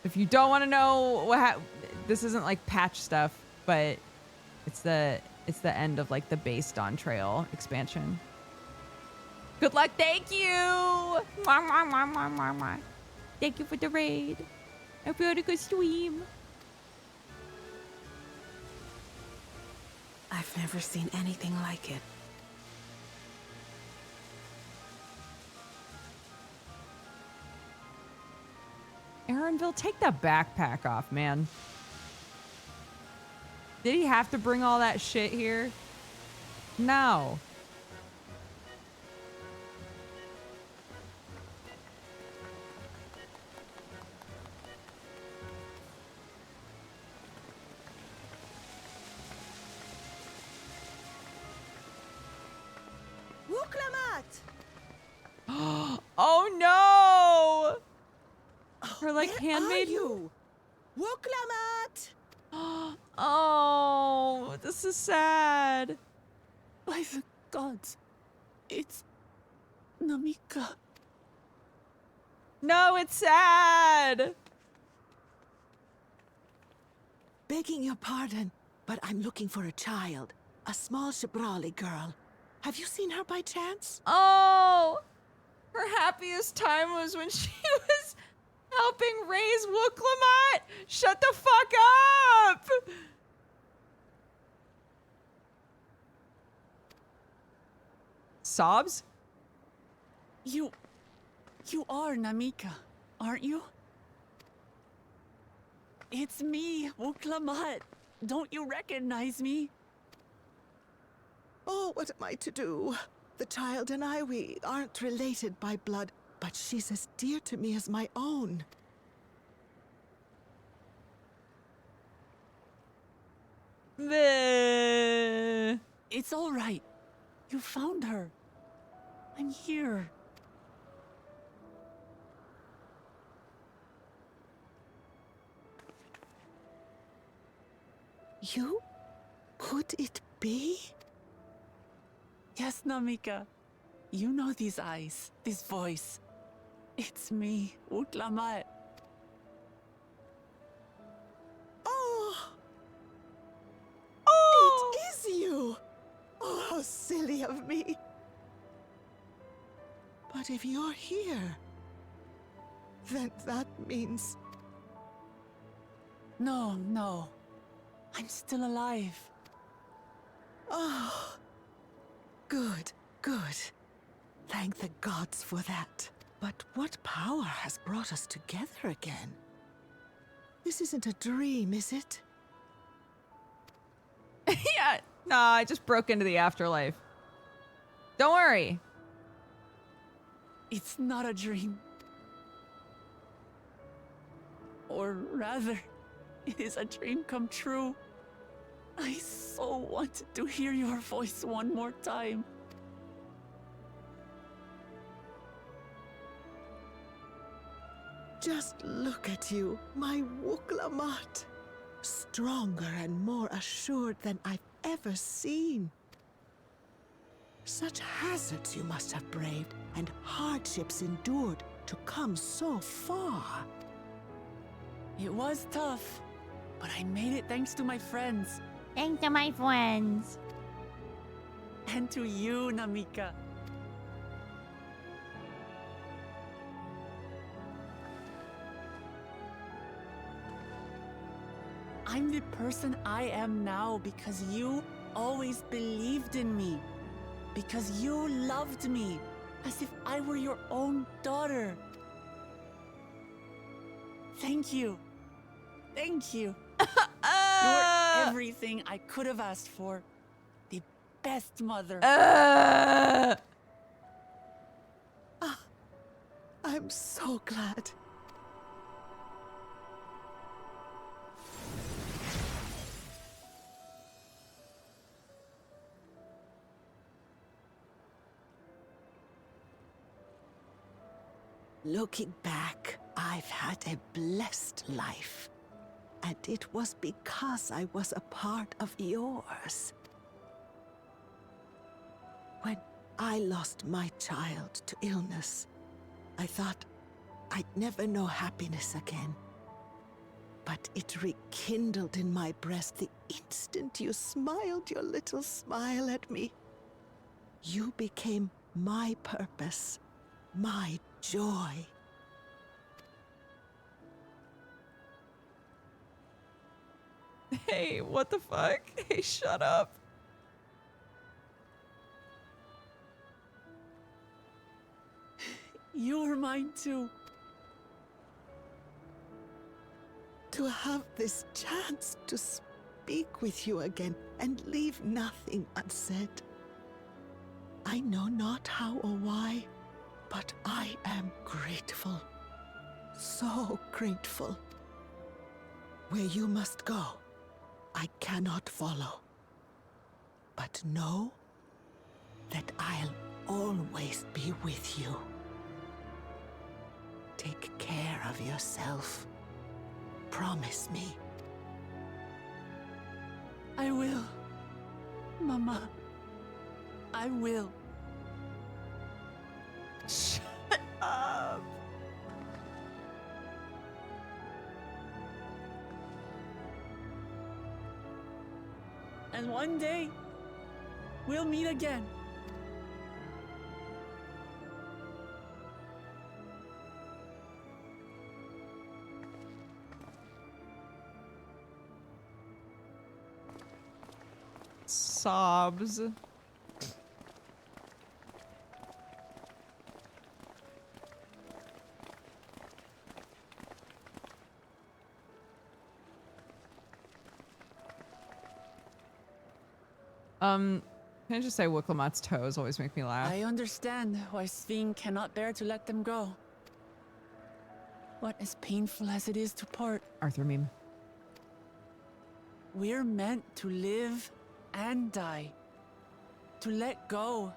If you don't want to know what this isn't like patch stuff, but it's the end of like the base Dawntrail expansion. Good luck. Thank you. Mwah, mwah, mwah, mwah, mwah, mwah. Thank you for the raid. I hope you had a good stream. I've never seen anything like it. Aaronville, take that backpack off, man. Did he have to bring all that shit here? No. Oh no! Her like handmaid. you? Wuklamat! Oh, this is sad. By the gods, it's Namika. No, it's sad. Begging your pardon, but I'm looking for a child. A small Shibrali girl. Have you seen her by chance? Oh, her happiest time was when she was helping raise Wuklamat. Shut the fuck up. Sobs? You are Namika, aren't you? It's me, Wuklamat. Don't you recognize me? Oh, what am I to do? The child and I, we aren't related by blood, but she's as dear to me as my own. Bleh. It's all right. You found her. I'm here. You? Could it be? Yes, Namika. You know these eyes, this voice. It's me, Wuklamat. Oh! Oh, It is you! Oh, how silly of me. But if you're here, then that means... No. I'm still alive. Oh, good. Thank the gods for that. But what power has brought us together again? This isn't a dream, is it? yeah. Nah, I just broke into the afterlife. Don't worry. It's not a dream. Or rather, it is a dream come true. I so wanted to hear your voice one more time. Just look at you, my Wuklamat. Stronger and more assured than I've ever seen. Such hazards you must have braved and hardships endured to come so far. It was tough, but I made it thanks to my friends. Thanks to my friends. And to you, Namika. I'm the person I am now because you always believed in me. Because you loved me as if I were your own daughter. Thank you. Thank you. You're everything I could have asked for. The best mother. I'm so glad. Looking back, I I've had a blessed life. And it was because I was a part of yours. When I lost my child to illness, I thought I'd never know happiness again. But it rekindled in my breast the instant you smiled your little smile at me. You became my purpose, my joy. Hey, what the fuck? Hey, shut up. You were mine too. To have this chance to speak with you again and leave nothing unsaid. I know not how or why, but I am grateful. So grateful. Where you must go, I cannot follow. But know that I'll always be with you. Take care of yourself. Promise me. I will. Mama. I will. Shut up. And one day, we'll meet again. Sobs. Can I just say Wicklemat's toes always make me laugh? I understand why Sving cannot bear to let them go. But as painful as it is to part, Arthur meme. we're meant to live and die. To let go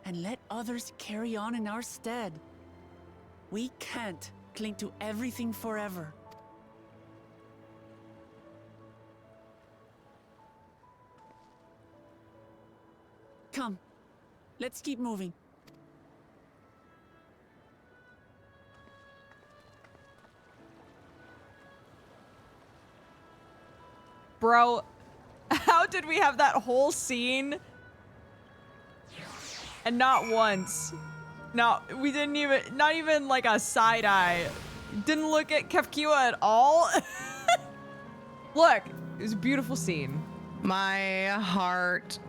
and let others carry on in our stead. We can't cling to everything forever. Come, let's keep moving. Bro, how did we have that whole scene and not once? No, we didn't even, not even like a side eye. Didn't look at Kefkiwa at all. Look, it was a beautiful scene. My heart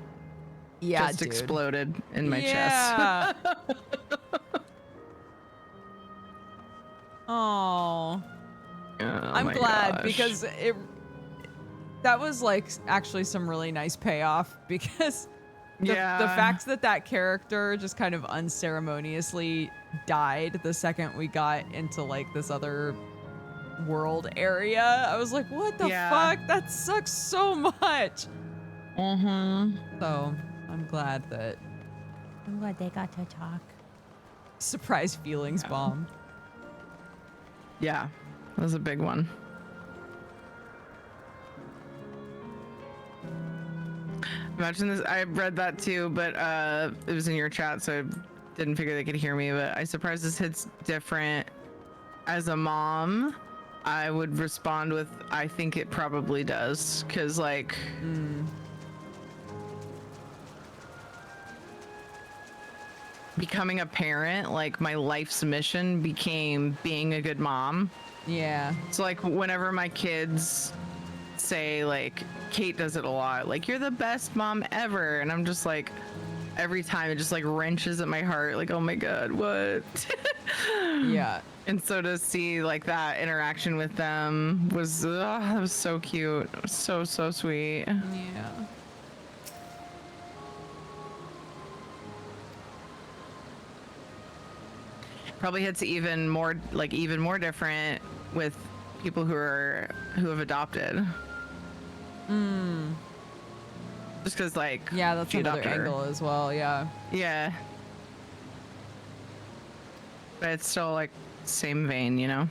just dude. exploded in my Yeah. chest. Oh, Oh I'm my glad gosh. because that was like actually some really nice payoff because the fact that that character just kind of unceremoniously died the second we got into like this other world area, I was like, what the fuck? That sucks so much. Mm-hmm. So I'm glad they got to talk. surprise feelings bomb. Yeah, that was a big one. Imagine this. I read that too, but it was in your chat, so I didn't figure they could hear me. But I surprised this hits different. As a mom, I would respond with, I think it probably does. Because, like, becoming a parent, like, my life's mission became being a good mom. Yeah. So, like, whenever my kids say, like, Kate does it a lot, like, you're the best mom ever. And I'm just like, every time it just, like, wrenches at my heart. Like, oh my God, what? Yeah. And so to see, like, that interaction with them was, that was so cute. It was so, so sweet. Yeah. Probably hits even more different with people who have adopted. Just because, like, Yeah, that's she another adopted her. angle as well. Yeah. Yeah. But it's still, like, same vein, you know?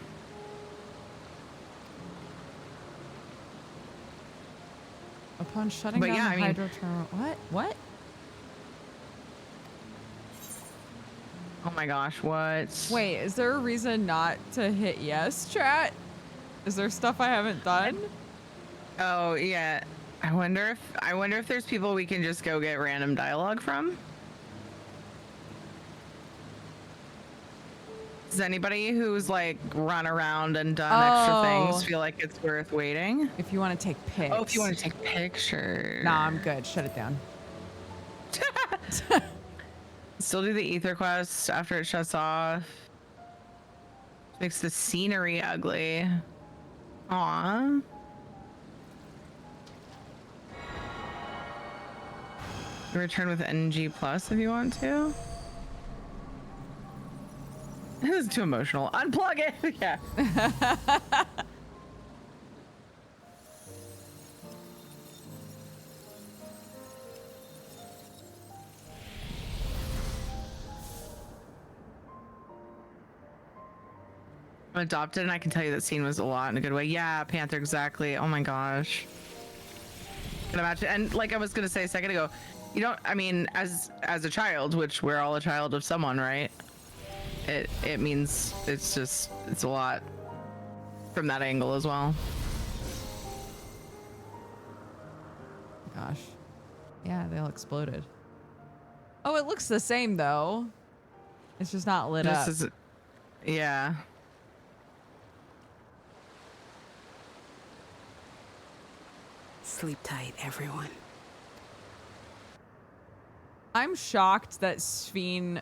Upon shutting But down yeah, the I mean- hydro terminal. What? Oh my gosh, what? Wait, is there a reason not to hit yes, chat? Is there stuff I haven't done? Oh yeah. I wonder if there's people we can just go get random dialogue from. Does anybody who's like run around and done extra things feel like it's worth waiting? If you want to take pics. Oh, if you want to take pictures. Nah, I'm good. Shut it down. Still do the ether quest after it shuts off. Makes the scenery ugly. Aw. Return with NG plus if you want to. This is too emotional. Unplug it. Yeah. I'm adopted, and I can tell you that scene was a lot in a good way. Yeah, Panther, exactly. Oh my gosh. Can imagine. And like I was gonna say a second ago, you don't. I mean, as a child, which we're all a child of someone, right? It means it's a lot from that angle as well. Gosh. Yeah, they all exploded. Oh, it looks the same though. It's just not lit up. This is, yeah. Sleep tight, everyone. I'm shocked that Sphene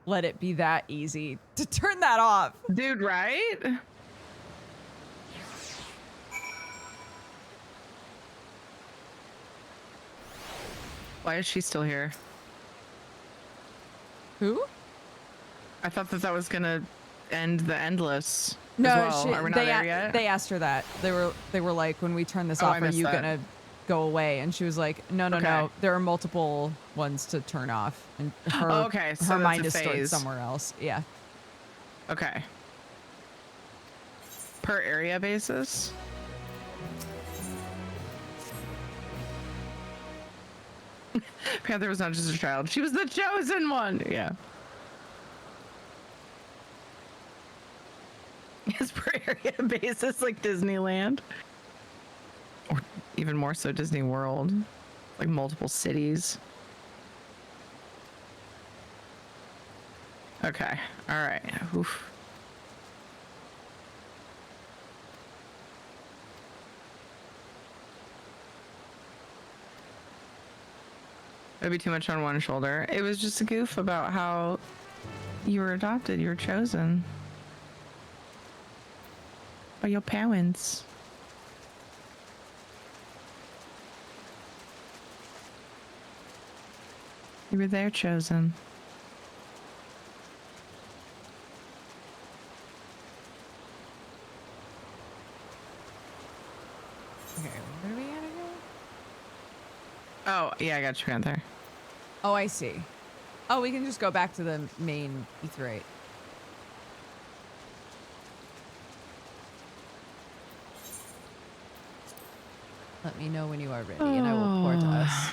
let it be that easy to turn that off. Dude, right? Why is she still here? Who? I thought that was gonna end the endless. No, as well. Are we not there yet? they asked her that. They were like, when we turn this Oh, off, I are missed you that. gonna go away? And she was like, no, Okay. no. There are multiple ones to turn off, and her Oh, okay, so her that's mind a is stored phase. somewhere else. Yeah. Okay. Per area basis? Panther was not just a child. She was the chosen one. Yeah. It's per area basis like Disneyland. Or even more so Disney World. Like multiple cities. Okay. All right. Oof. That'd be too much on one shoulder. It was just a goof about how you were adopted, you were chosen by your parents. You were their chosen. Okay, where are we at again? Oh, yeah, I got you, Panther. Oh, I see. Oh, we can just go back to the main etherite. Let me know when you are ready, and I will pour to us.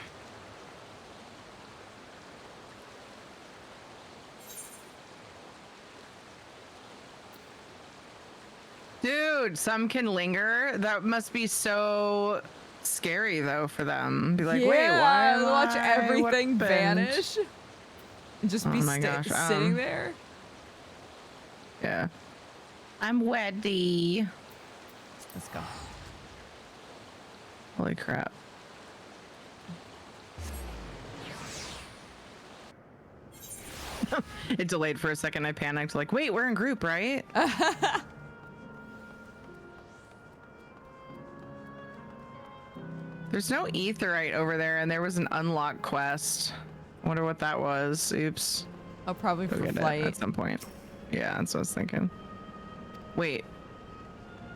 Dude, some can linger. That must be so scary, though, for them. Be like, wait, why? am watch I- what everything happened?" vanish and just Oh be my gosh, sitting there. Yeah. I'm ready. Let's go. Holy crap. It delayed for a second. I panicked. Like, wait, we're in group, right? There's no etherite over there, and there was an unlock quest. Wonder what that was. Oops. Oh, probably Go for get it flight. at some point. Yeah, that's what I was thinking. Wait.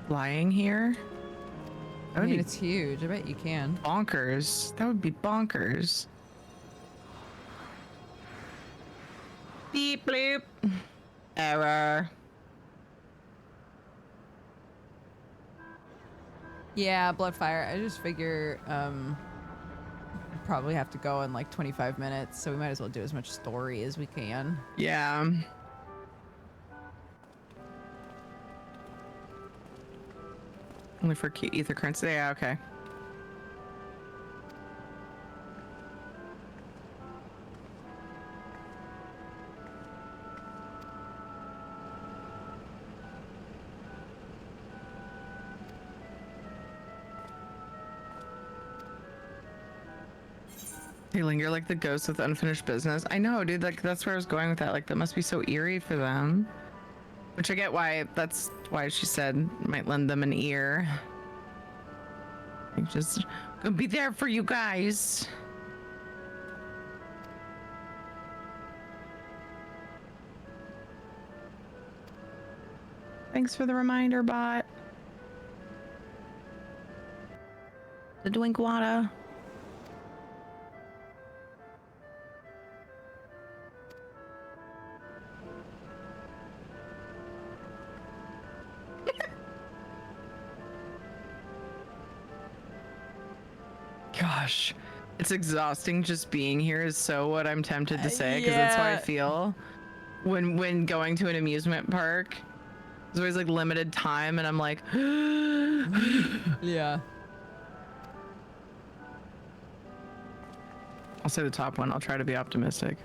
Flying here? That I would mean, be it's huge. I bet you can. bonkers. That would be bonkers. Beep bloop. Error. Yeah, Bloodfire. I just figure probably have to go in like 25 minutes, so we might as well do as much story as we can. Yeah. Only for ether currency. Yeah, okay. Feeling you're like the ghost with unfinished business. I know, dude. Like that's where I was going with that. Like that must be so eerie for them. Which I get why. That's why she said might lend them an ear. Like just gonna be there for you guys. Thanks for the reminder, bot. The Dwinkwada. Gosh, it's exhausting just being here is so what I'm tempted to say because that's how I feel when going to an amusement park. There's always like limited time and I'm like Yeah. I'll say the top one. I'll try to be optimistic.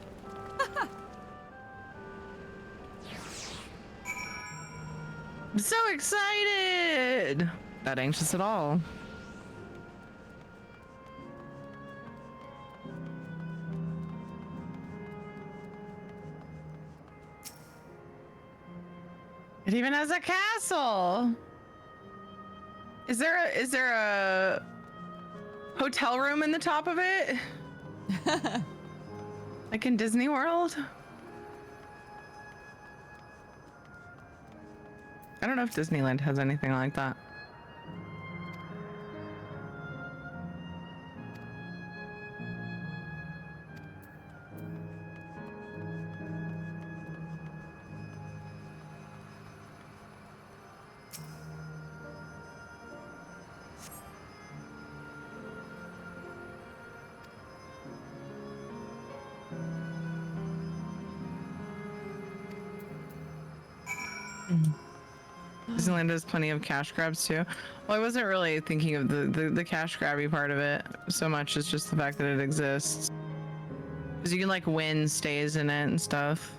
I'm so excited. Not anxious at all. It even has a castle. Is there a hotel room in the top of it? Like in Disney World? I don't know if Disneyland has anything like that. Disneyland has plenty of cash grabs too. Well, I wasn't really thinking of the cash grabby part of it so much as just the fact that it exists. Because you can like win stays in it and stuff.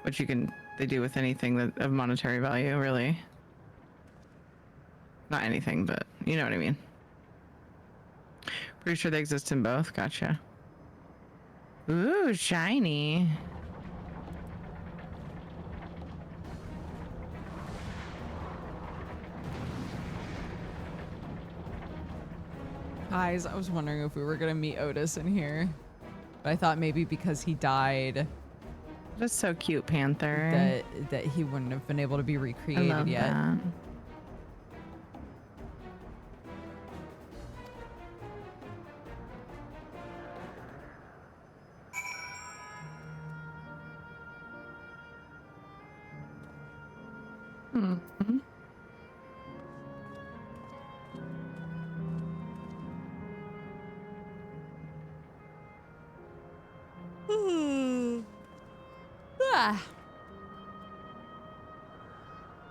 Which they do with anything that of monetary value, really. Not anything, but you know what I mean. Pretty sure they exist in both. Gotcha. Ooh, shiny. Guys, I was wondering if we were gonna meet Otis in here, but I thought maybe because he died, That's so cute, Panther. that he wouldn't have been able to be I recreated love yet. that. Mm-hmm. Ah.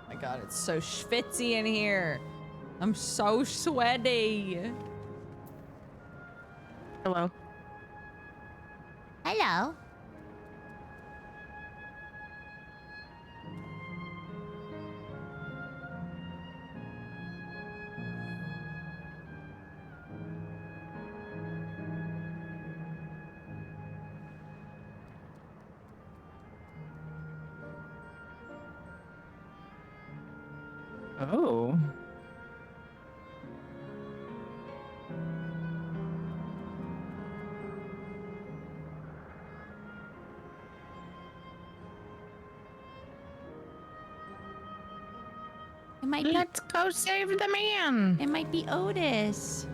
My God, it's so schwitzy in here. I'm so sweaty. Hello. Hello. Oh. It might be. Let's go save the man. It might be Otis.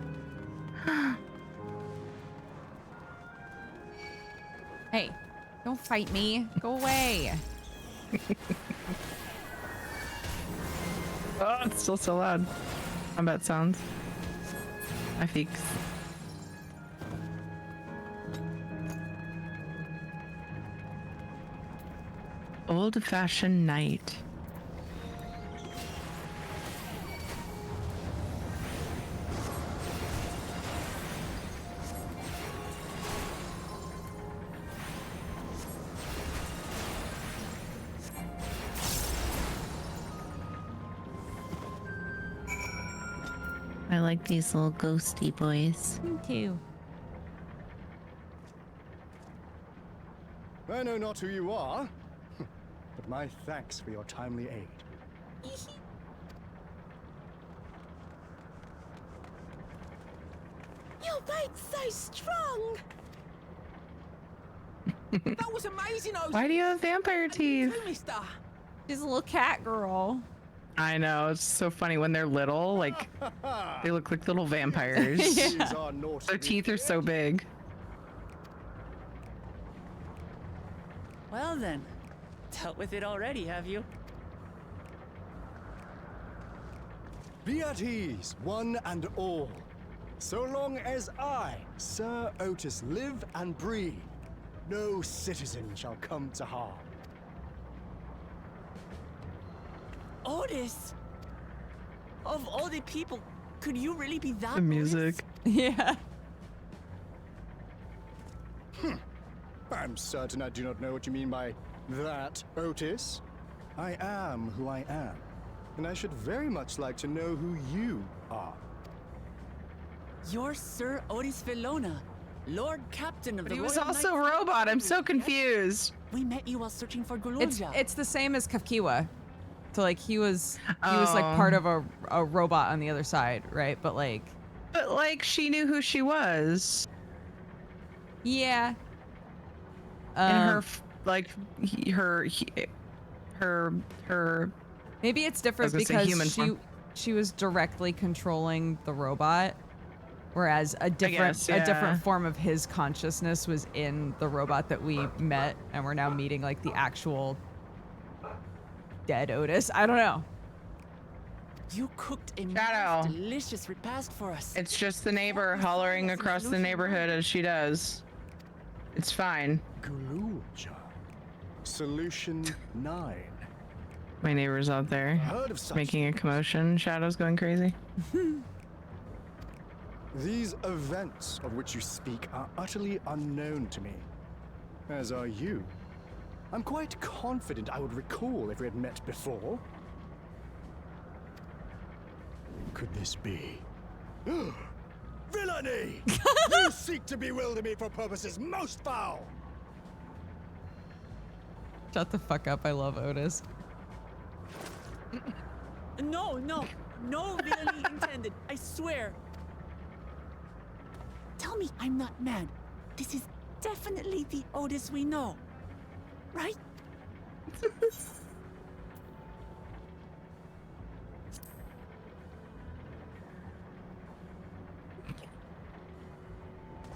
Hey, don't fight me. Go away. Oh, it's still so loud. Combat sounds. I think. Old-fashioned night. I like these little ghosty boys. Me too. I know not who you are, but my thanks for your timely aid. Your bait's so strong. That was amazing, Oz. Why do you have vampire teeth? You, mister. She's a little cat girl. I know, it's so funny when they're little, like they look like little vampires. These are naughty Their teeth are so big. Well then, dealt with it already, have you? Be at ease, one and all. So long as I, Sir Otis, live and breathe, no citizen shall come to harm. Otis! Of all the people, could you really be that The music. Yeah. I'm certain I do not know what you mean by that, Otis. I am who I am, and I should very much like to know who you are. You're Sir Otis Villona, Lord Captain of But the he was Royal also a Knights of robot. I'm Columbia. so confused. We met you while searching for It's Gulurja. it's the same as Kafkiwa. So like he was like part of a robot on the other side, right? But like she knew who she was. yeah. And her Maybe it's different I was gonna say because human she form. she was directly controlling the robot, whereas a guess, yeah. different form of his consciousness was in the robot that we met, and we're now meeting like the actual dead Otis. I don't know. You cooked a Shadow. most delicious repast for us. It's just the neighbor hollering across the neighborhood as she does. It's fine. Gulurja. Solution 9. My neighbor's out there Heard of such making a commotion. Shadow's going crazy. These events of which you speak are utterly unknown to me, as are you. I'm quite confident I would recall if we had met before. Could this be? Villainy! You seek to bewilder me for purposes most foul! Shut the fuck up. I love Otis. No villainy intended, I swear. Tell me I'm not mad. This is definitely the Otis we know, right?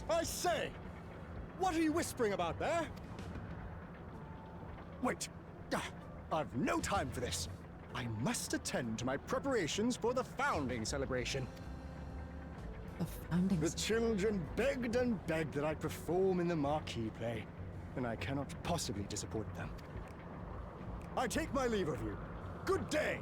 I say! What are you whispering about there? Wait! I've no time for this. I must attend to my preparations for the founding celebration. The founding. The children begged and begged that I perform in the marquee play, and I cannot possibly disappoint them. I take my leave of you. Good day!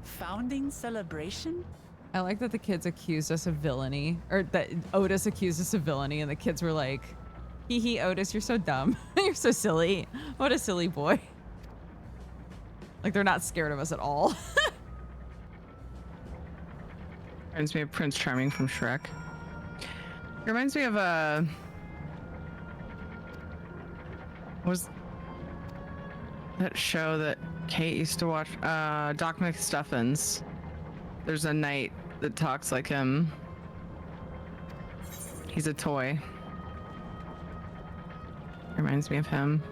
Founding celebration? I like that the kids accused us of villainy, or that Otis accused us of villainy, and the kids were like, hee hee, Otis, you're so dumb. You're so silly. What a silly boy. Like, they're not scared of us at all. Reminds me of Prince Charming from Shrek. It reminds me of was that show that Kate used to watch? Doc McStuffins. There's a knight that talks like him. He's a toy. Reminds me of him.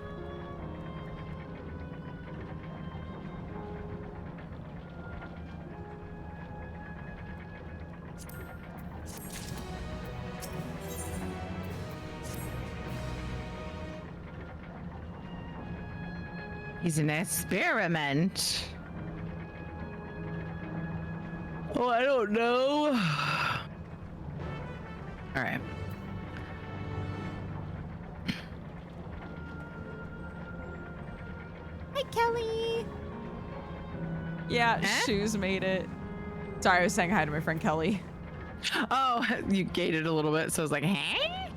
He's an experiment. Oh, I don't know. All right. Hi, Kelly. Yeah, Shoes made it. Sorry, I was saying hi to my friend Kelly. Oh, you gated a little bit, so I was like, hey?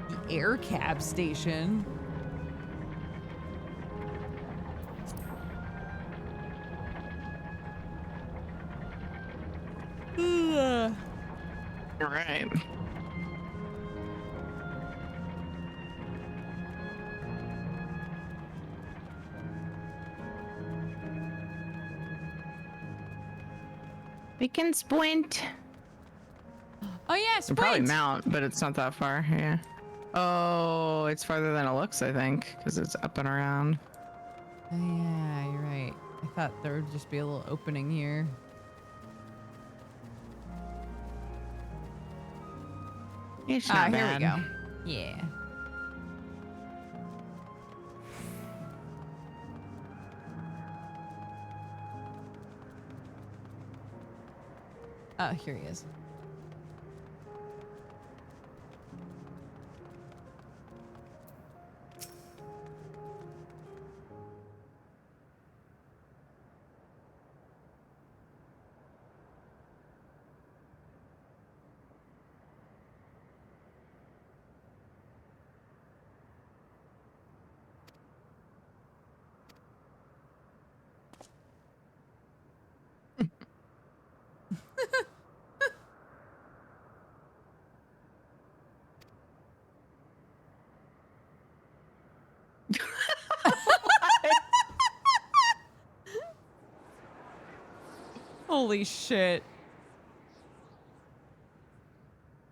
The air cab station. Ugh. All right. We can sprint. Oh yeah, We probably sprint. mount, but it's not that far. Yeah. Oh, it's farther than it looks, I think, because it's up and around. Oh yeah, you're right. I thought there would just be a little opening here. It's not Here bad. we go. Yeah. Oh, here he is. Holy shit.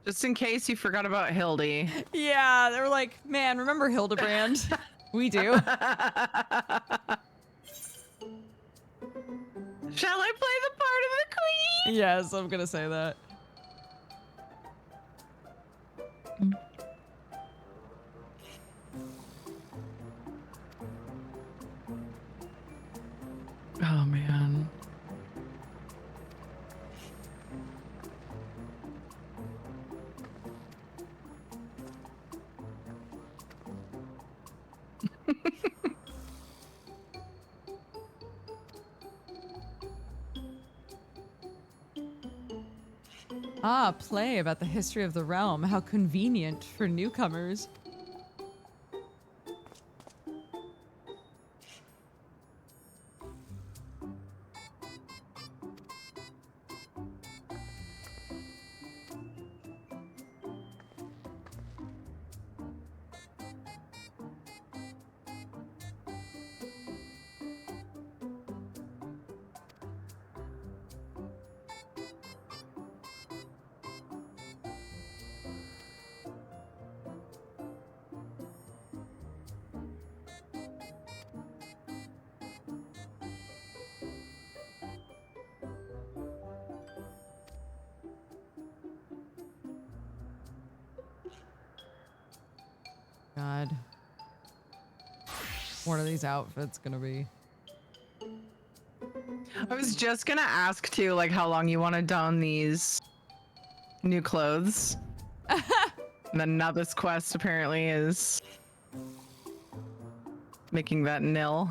Just in case you forgot about Hildy. Yeah, they were like, man, remember Hildebrand? We do. Shall I play the part of the queen? Yes, I'm gonna say that. Oh man. Ah, play about the history of the realm. How convenient for newcomers. God. What are these outfits gonna be? I was just gonna ask too, like how long you want to don these new clothes. And then now this quest apparently is making that nil.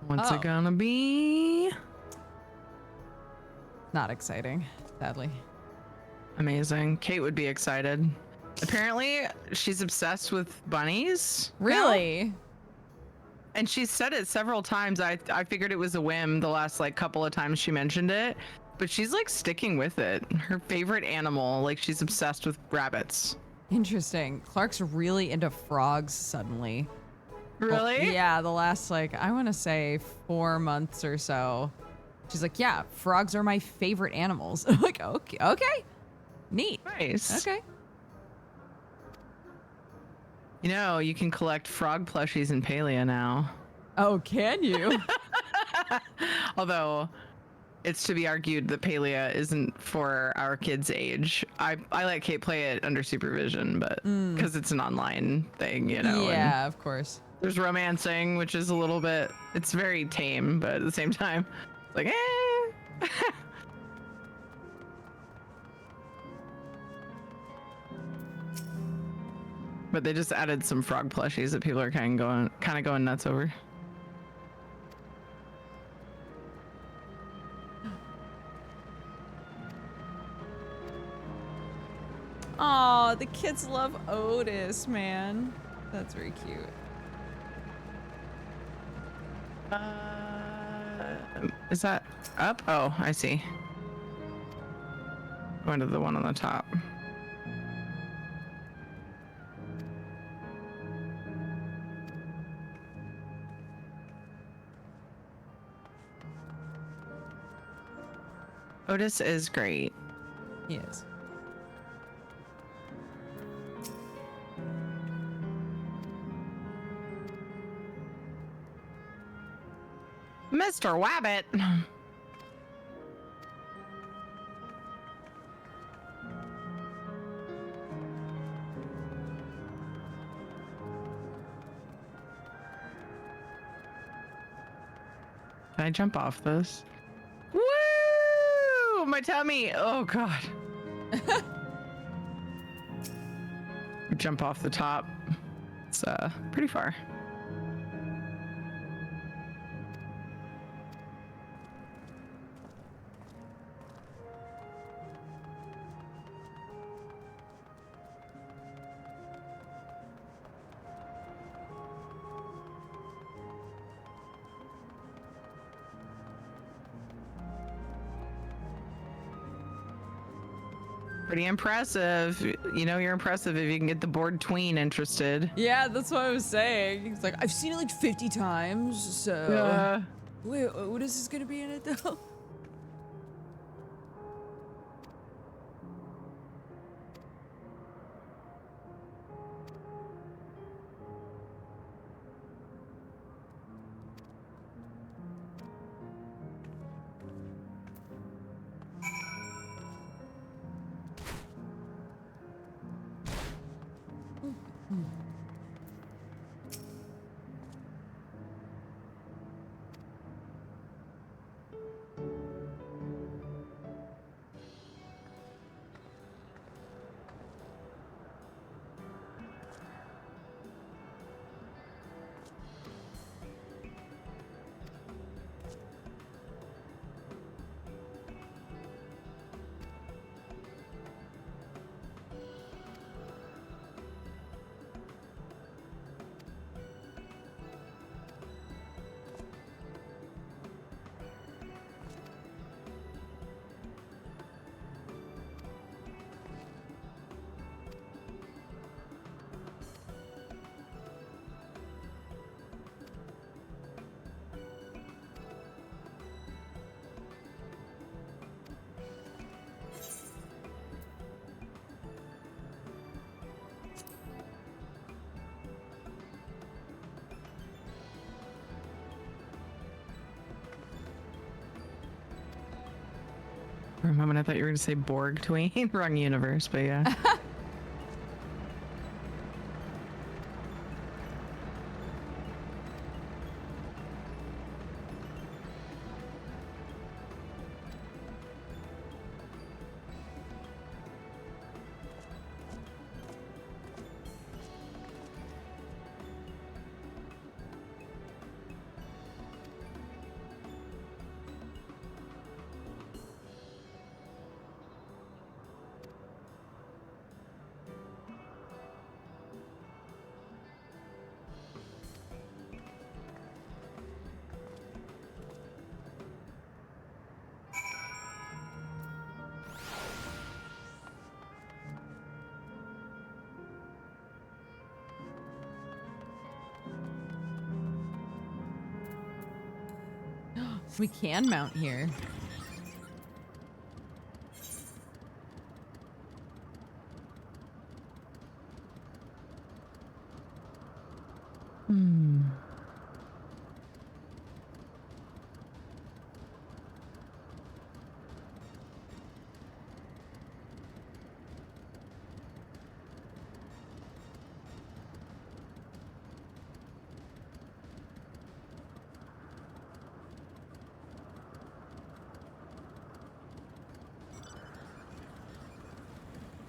What's it gonna be? Not exciting, sadly. Amazing. Kate would be excited. Apparently, she's obsessed with bunnies. Really? Now. And she said it several times. I figured it was a whim the last like couple of times she mentioned it. but she's like sticking with it. Her favorite animal, like she's obsessed with rabbits. Interesting. Clark's really into frogs suddenly. Well, Really? yeah, the last like I want to say 4 months or so. She's like, yeah, frogs are my favorite animals. I'm like, okay, neat. Nice. Okay. You know, you can collect frog plushies in Palia now. Oh, can you? Although it's to be argued that Palia isn't for our kids' age. I let Kate play it under supervision, but because it's an online thing, you know. Yeah, of course. There's romancing, which is a little bit, it's very tame, but at the same time, it's like, eh. But they just added some frog plushies that people are kind of going nuts over. Oh, the kids love Otis, man. That's very cute. Is that up? Oh, I see. Going to the one on the top. Otis is great. He is. Mr. Wabbit. Can I jump off this? Woo! My tummy. Oh god. Jump off the top. It's pretty far. Pretty impressive. You know, you're impressive if you can get the bored tween interested. Yeah, that's what I was saying. It's like, I've seen it like 50 times, so... Wait, what is this gonna be in it, though? For a moment, I thought you were going to say Borg tween. Wrong universe, but yeah. We can mount here.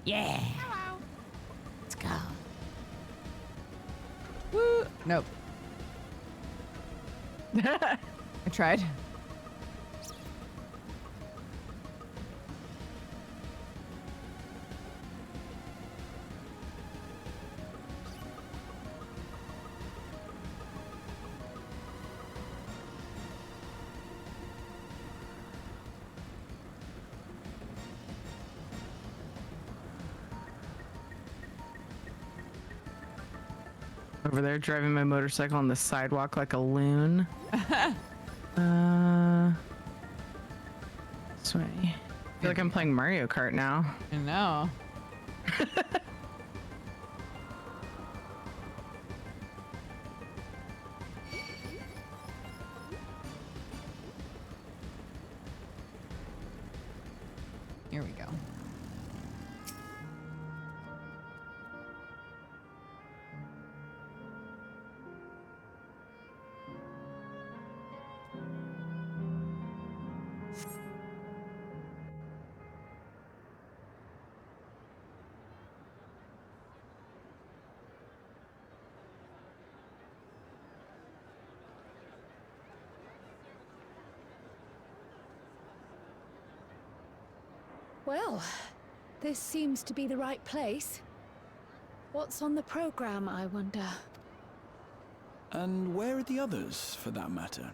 Yeah. Hello. Let's go. Woo. Nope. I tried. Over there driving my motorcycle on the sidewalk like a loon. This way. I feel like I'm playing Mario Kart now. I know. Here we go. Well, this seems to be the right place. What's on the program, I wonder? And where are the others, for that matter?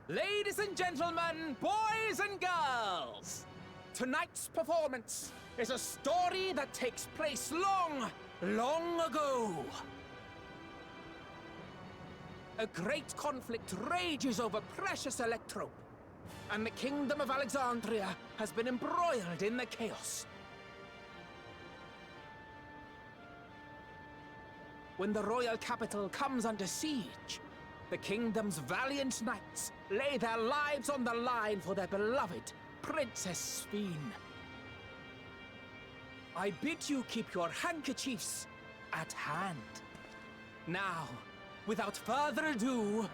Ladies and gentlemen, boys and girls, tonight's performance is a story that takes place long, long ago. A great conflict rages over precious electrope, and the kingdom of Alexandria has been embroiled in the chaos. When the royal capital comes under siege, the kingdom's valiant knights lay their lives on the line for their beloved Princess Sphene. I bid you keep your handkerchiefs at hand. Now, without further ado,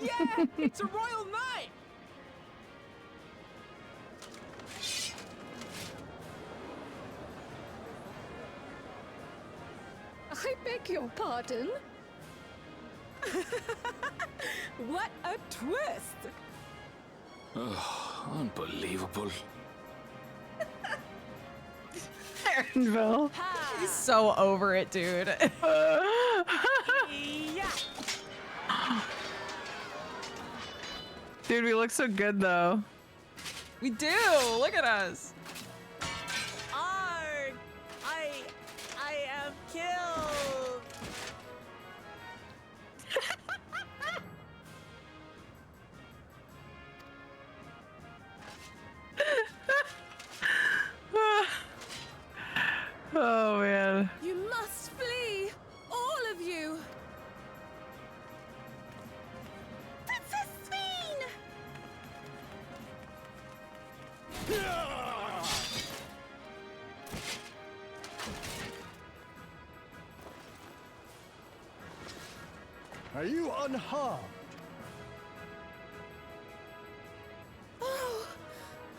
yeah, it's a royal knight! I beg your pardon? What a twist! Oh, unbelievable. Aaronville. He's so over it, dude. Yeah. Dude, we look so good though. We do. Look at us. Arg! I am killed. Oh man. You must flee! All of you! Princess Sphene! Are you unharmed? Oh,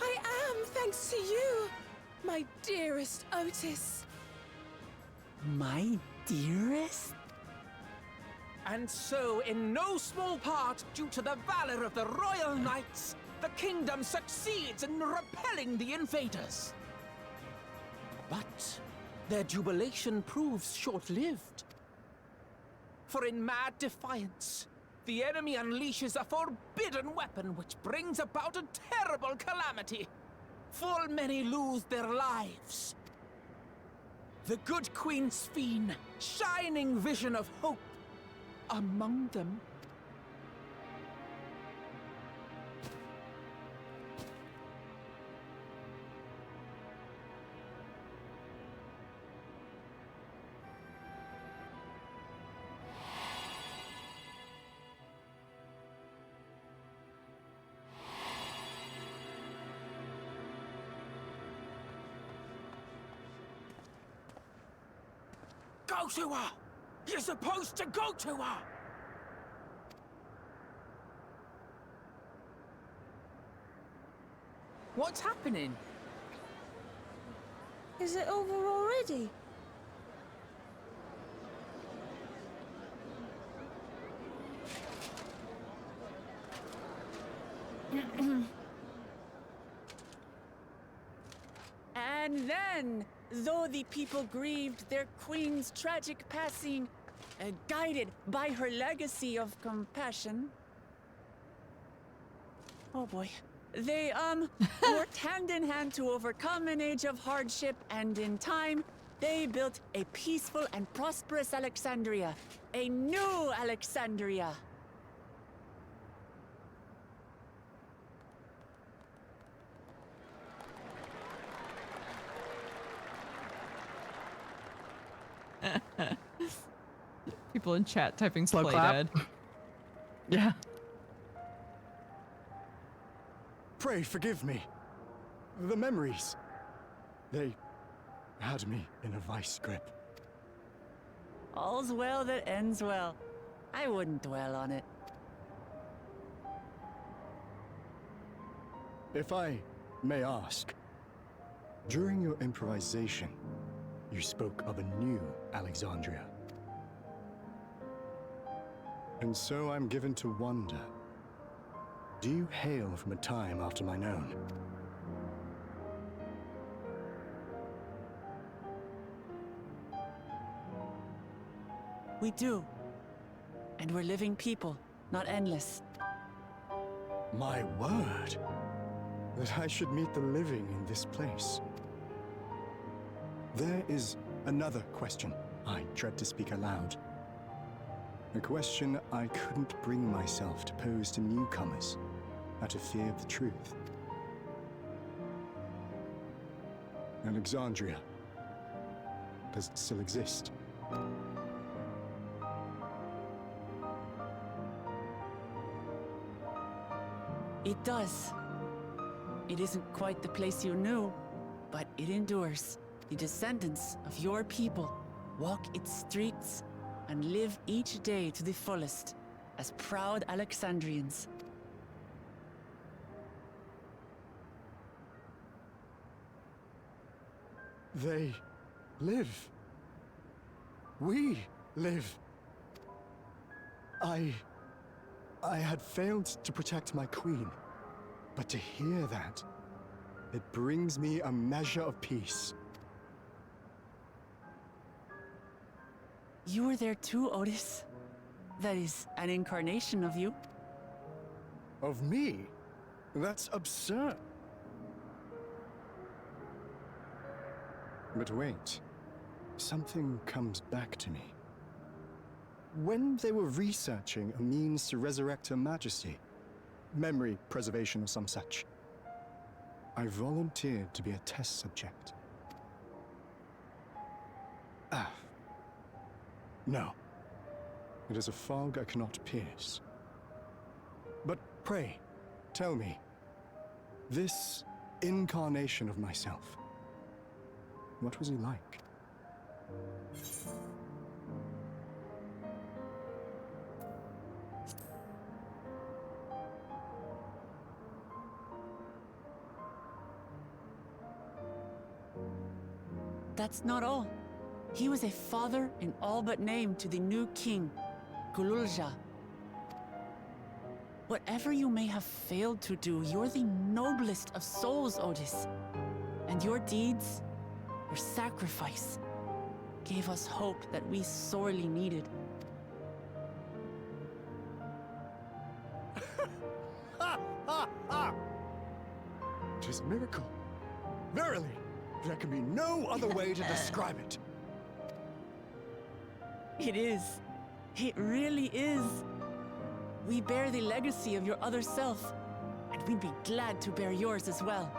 I am, thanks to you, my dearest Otis. My dearest? And so, in no small part due to the valor of the royal knights, the kingdom succeeds in repelling the invaders. But their jubilation proves short-lived. For in mad defiance, the enemy unleashes a forbidden weapon which brings about a terrible calamity. Full many lose their lives. The good Queen Sphene, shining vision of hope, among them. Go to her! You're supposed to go to her! What's happening? Is it over already? And then, though the people grieved their queen's tragic passing, guided by her legacy of compassion. Oh boy. They, worked hand in hand to overcome an age of hardship, and in time, they built a peaceful and prosperous Alexandria. A new Alexandria. People in chat typing Slow play clap. dead. Yeah. Pray forgive me. The memories. They had me in a vice grip. All's well that ends well. I wouldn't dwell on it. If I may ask, during your improvisation, you spoke of a new Alexandria. And so I'm given to wonder, do you hail from a time after mine own? We do. And we're living people, not endless. My word! That I should meet the living in this place. There is another question I dread to speak aloud. A question I couldn't bring myself to pose to newcomers out of fear of the truth. Alexandria. Does it still exist? It does. It isn't quite the place you knew, but it endures. The descendants of your people walk its streets and live each day to the fullest as proud Alexandrians. They live. We live. I had failed to protect my queen, but to hear that, it brings me a measure of peace. You were there too, Otis. That is an incarnation of you. Of me? That's absurd. But wait, something comes back to me. When they were researching a means to resurrect Her Majesty, memory preservation or some such, I volunteered to be a test subject. No. It is a fog I cannot pierce. But pray, tell me, this incarnation of myself, what was he like? That's not all. He was a father in all but name to the new king, Gululja. Whatever you may have failed to do, you're the noblest of souls, Otis. And your deeds, your sacrifice, gave us hope that we sorely needed. Tis miracle. Verily, there can be no other way to describe it. It is. It really is. We bear the legacy of your other self, and we'd be glad to bear yours as well.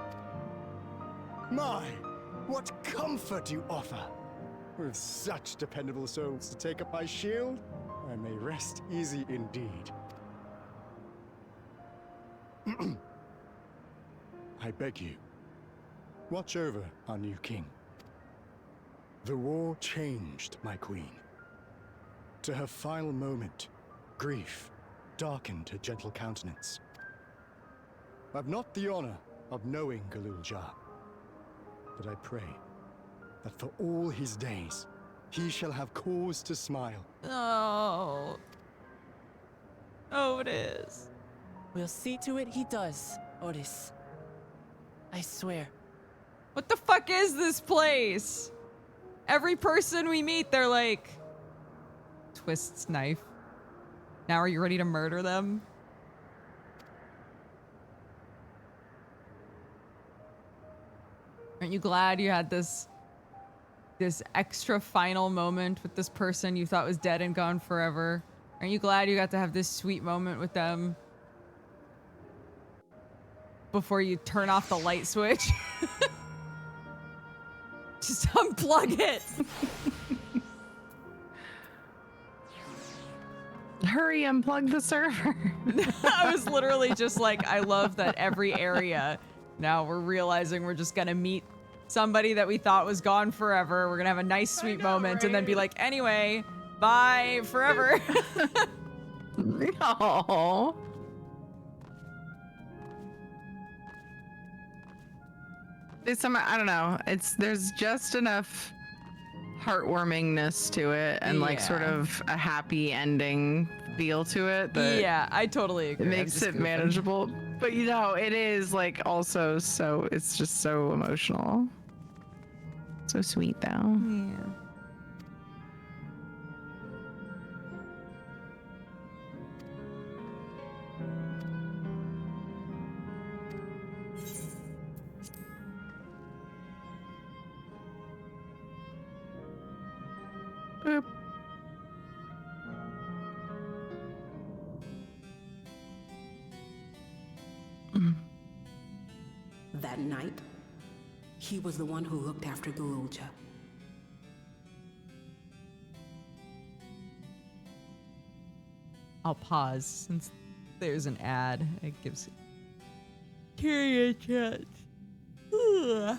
My, what comfort you offer! With such dependable souls to take up my shield, I may rest easy indeed. I beg you, watch over our new king. The war changed my queen. To her final moment, grief darkened her gentle countenance. I've not the honor of knowing Galul-Jar, but I pray that for all his days, he shall have cause to smile. Oh. Otis. We'll see to it he does, Otis. I swear. What the fuck is this place? Every person we meet, they're like, twists knife. Now are you ready to murder them? Aren't you glad you had this extra final moment with this person you thought was dead and gone forever? Aren't you glad you got to have this sweet moment with them before you turn off the light switch? Just unplug it. Hurry, unplug the server. I was literally just like, I love that every area now we're realizing we're just gonna meet somebody that we thought was gone forever. We're gonna have a nice sweet moment and then be like, anyway, bye forever. No. It's some, I don't know. There's just enough heartwarmingness to it and like sort of a happy ending feel to it that yeah, I totally agree. It makes it manageable. But you know, it is like also so, it's just so emotional. So sweet though. Yeah. Boop. That night, he was the one who looked after Gululja. I'll pause since there's an ad. It gives Carrie a chance. Ugh.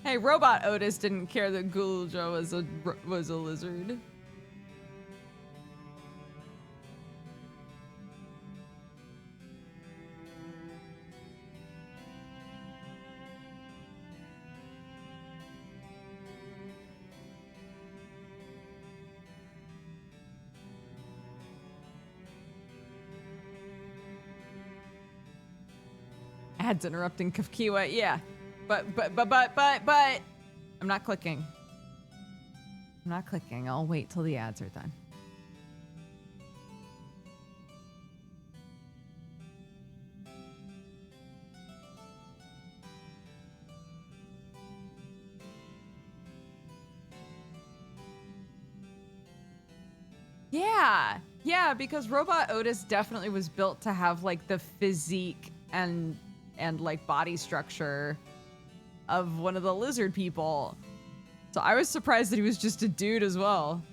Hey, Robot Otis didn't care that Gululja was a lizard. Ads interrupting Kafkiwa, yeah. But I'm not clicking. I'm not clicking. I'll wait till the ads are done. Yeah, because Robot Otis definitely was built to have like the physique and like body structure of one of the lizard people. So I was surprised that he was just a dude as well.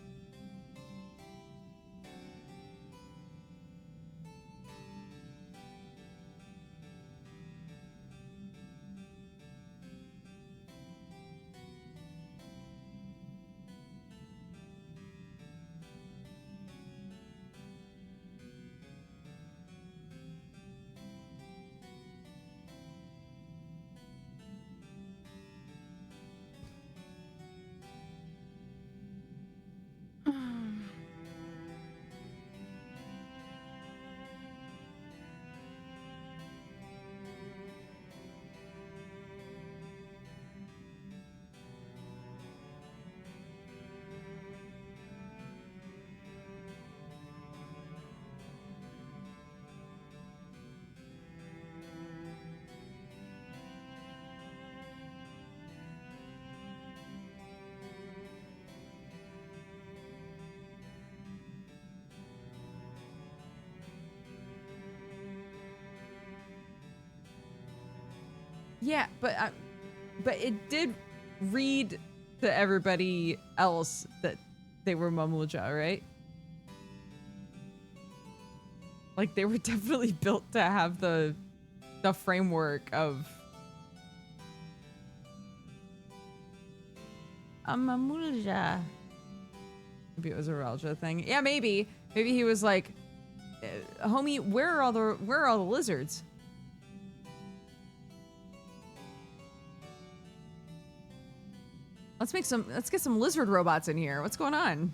Yeah, but it did read to everybody else that they were Mamuja, right? Like they were definitely built to have the framework of a Mamuja. Maybe it was a Relja thing. Yeah, maybe. Maybe he was like, homie, where are all the lizards? Let's get some lizard robots in here. What's going on?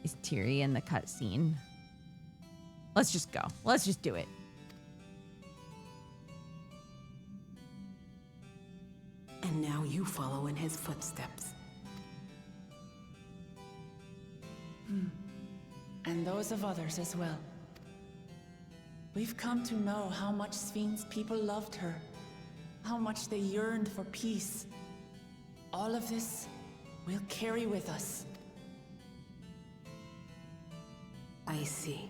Is Tiri in the cutscene? Let's just go. Let's just do it. And now you follow in his footsteps. And those of others as well. We've come to know how much Sphinx people loved her, how much they yearned for peace. All of this we'll carry with us. I see.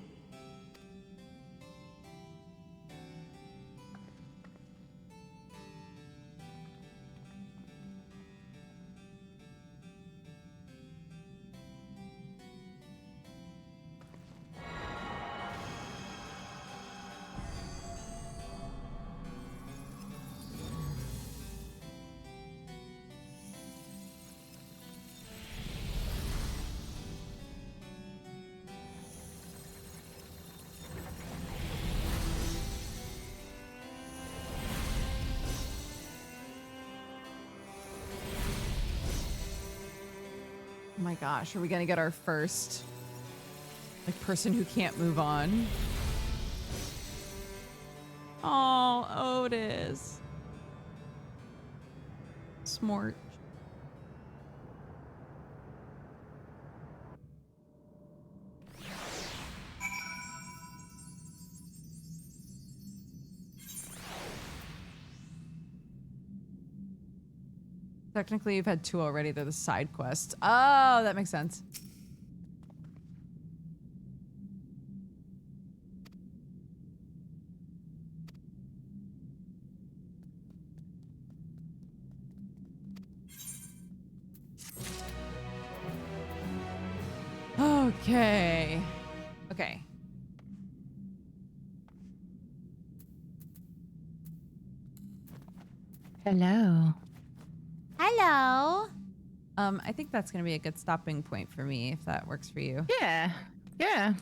Oh my gosh, are we gonna get our first like person who can't move on? Oh, Otis. Smart. Technically, you've had 2 already. They're the side quests. Oh, that makes sense. Okay. Okay. Hello. Hello. I think that's gonna be a good stopping point for me if that works for you. Yeah. Yeah.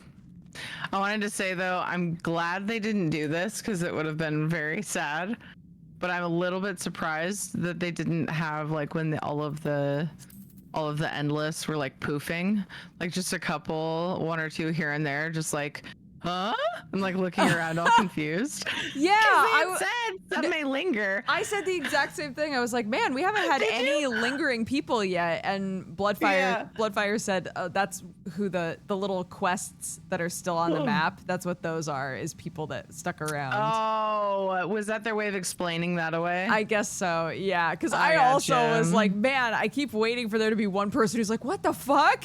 I wanted to say though, I'm glad they didn't do this because it would have been very sad. But I'm a little bit surprised that they didn't have like when all of the endless were like poofing, like just a couple, 1 or 2 here and there, just like, huh? I'm like looking around all confused. Yeah, I said some may linger. I said the exact same thing. I was like, man, we haven't had any lingering people yet. And Bloodfire said that's who the little quests that are still on the map, that's what those are, is people that stuck around. Oh, was that their way of explaining that away? I guess so, yeah. Because I also was like, man, I keep waiting for there to be one person who's like, what the fuck?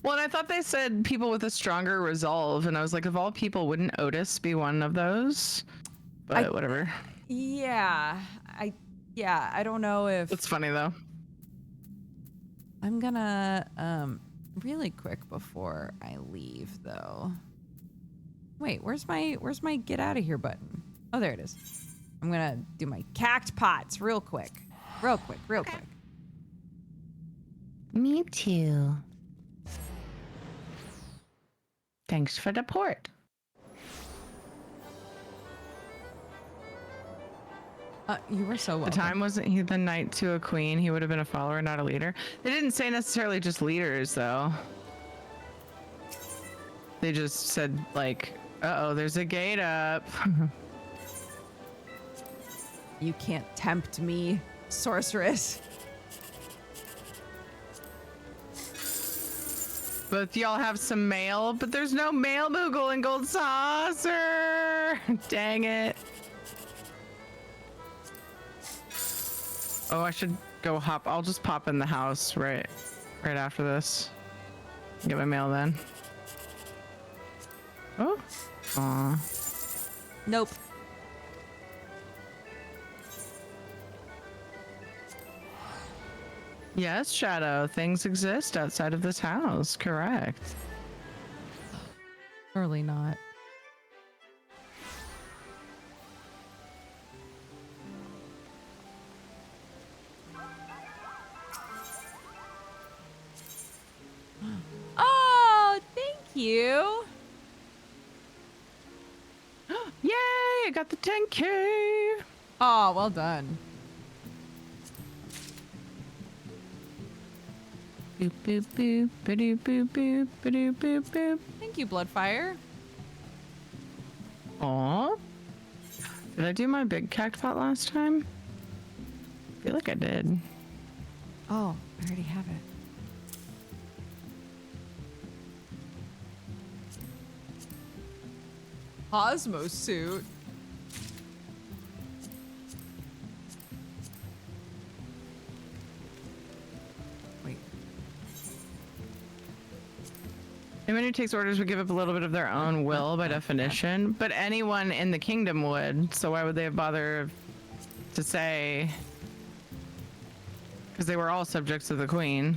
Well, and I thought they said people with a stronger resolve, and I was like, of all people, wouldn't Otis be one of those? But whatever. Yeah, I don't know if it's funny though. I'm gonna really quick before I leave though. Wait, where's my get out of here button? Oh, there it is. I'm gonna do my cact pots real quick. Real quick. Me too. Thanks for the port. You were so welcome. The time wasn't he the knight to a queen. He would have been a follower, not a leader. They didn't say necessarily just leaders, though. They just said, like, uh-oh, there's a gate up. You can't tempt me, sorceress. Both y'all have some mail, but there's no mail Moogle and gold saucer. Dang it. Oh, I should go hop. I'll just pop in the house right after this. Get my mail then. Oh. Aw. Nope. Yes, Shadow. Things exist outside of this house. Correct. Surely not. Oh, thank you. Yay! I got the 10K. Oh, well done. Boop boop boop boop boop boop boop boop boop. Thank you, Bloodfire. Aw. Did I do my big cactpot last time? I feel like I did. Oh, I already have it. Cosmo suit. Wait. Anyone who takes orders would give up a little bit of their own will by definition, but anyone in the kingdom would, so why would they bother to say? Because they were all subjects of the queen.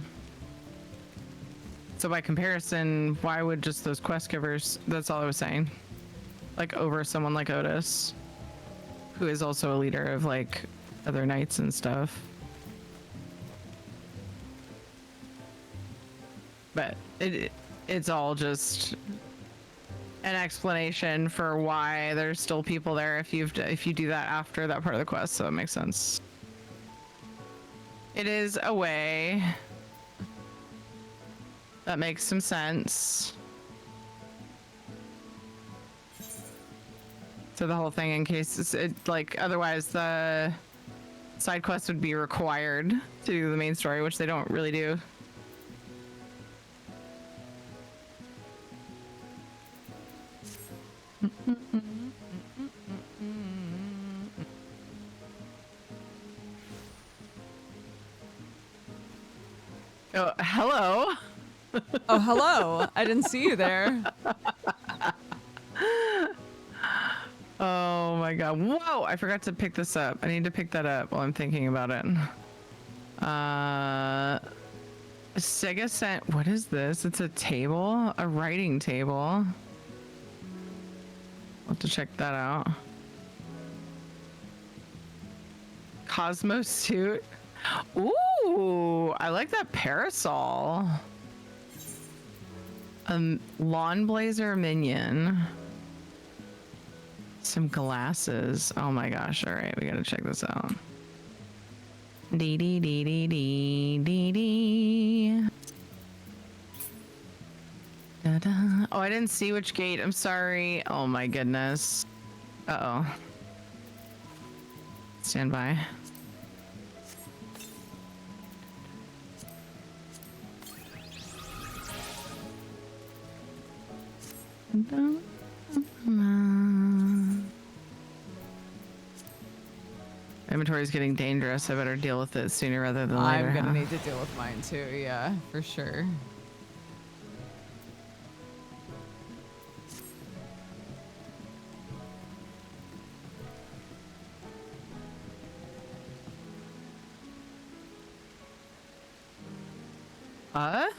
So by comparison, why would just those quest givers, that's all I was saying, like over someone like Otis, who is also a leader of like other knights and stuff. But it's all just an explanation for why there's still people there if you do that after that part of the quest, so it makes sense. It is a way that makes some sense. So the whole thing, in case like otherwise the side quest would be required to do the main story, which they don't really do. Oh, hello. Oh, hello. I didn't see you there. Oh my god. Whoa, I forgot to pick this up. I need to pick that up while I'm thinking about it. Sega sent, what is this? It's a table? A writing table. I'll have to check that out. Cosmo suit. Ooh, I like that parasol. Lawn blazer minion. Some glasses. Oh my gosh. All right, we gotta check this out. Dee dee dee dee dee dee dee. Da-da. Oh, I didn't see which gate. I'm sorry. Oh my goodness. Uh-oh. Stand by. Inventory is getting dangerous. I better deal with it sooner rather than later. I'm gonna need to deal with mine too. Yeah, for sure. Why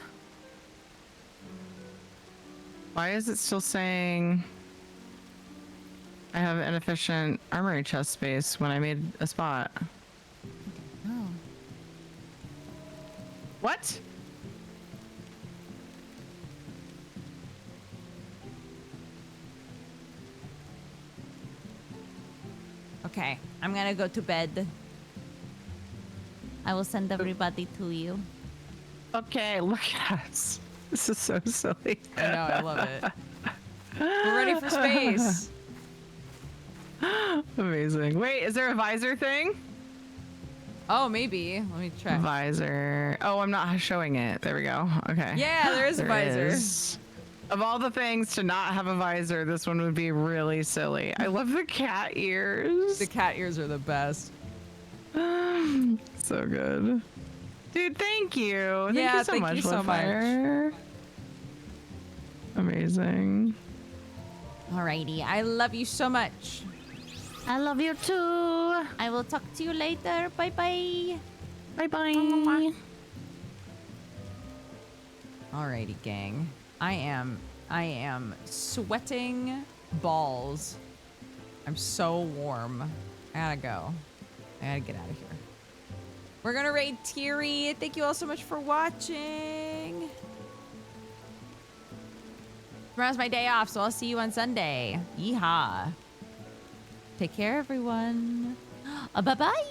is it still saying I have inefficient armory chest space when I made a spot? Oh. What? Okay, I'm gonna go to bed. I will send everybody to you. Okay, look at us. This is so silly. I know, I love it. We're ready for space. Amazing. Wait, is there a visor thing? Oh, maybe. Let me check. Visor. Oh, I'm not showing it. There we go. Okay. Yeah, there is a visor. is. Of all the things to not have a visor, this one would be really silly. I love the cat ears. The cat ears are the best. So good. Dude, thank you. Thank you so much, Fire. Amazing. Alrighty, I love you so much. I love you too. I will talk to you later. Bye bye. Bye bye. Alrighty, gang. I am sweating balls. I'm so warm. I gotta go. I gotta get out of here. We're gonna raid Thierry. Thank you all so much for watching. Tomorrow's my day off, so I'll see you on Sunday. Yeehaw. Take care, everyone. Bye-bye.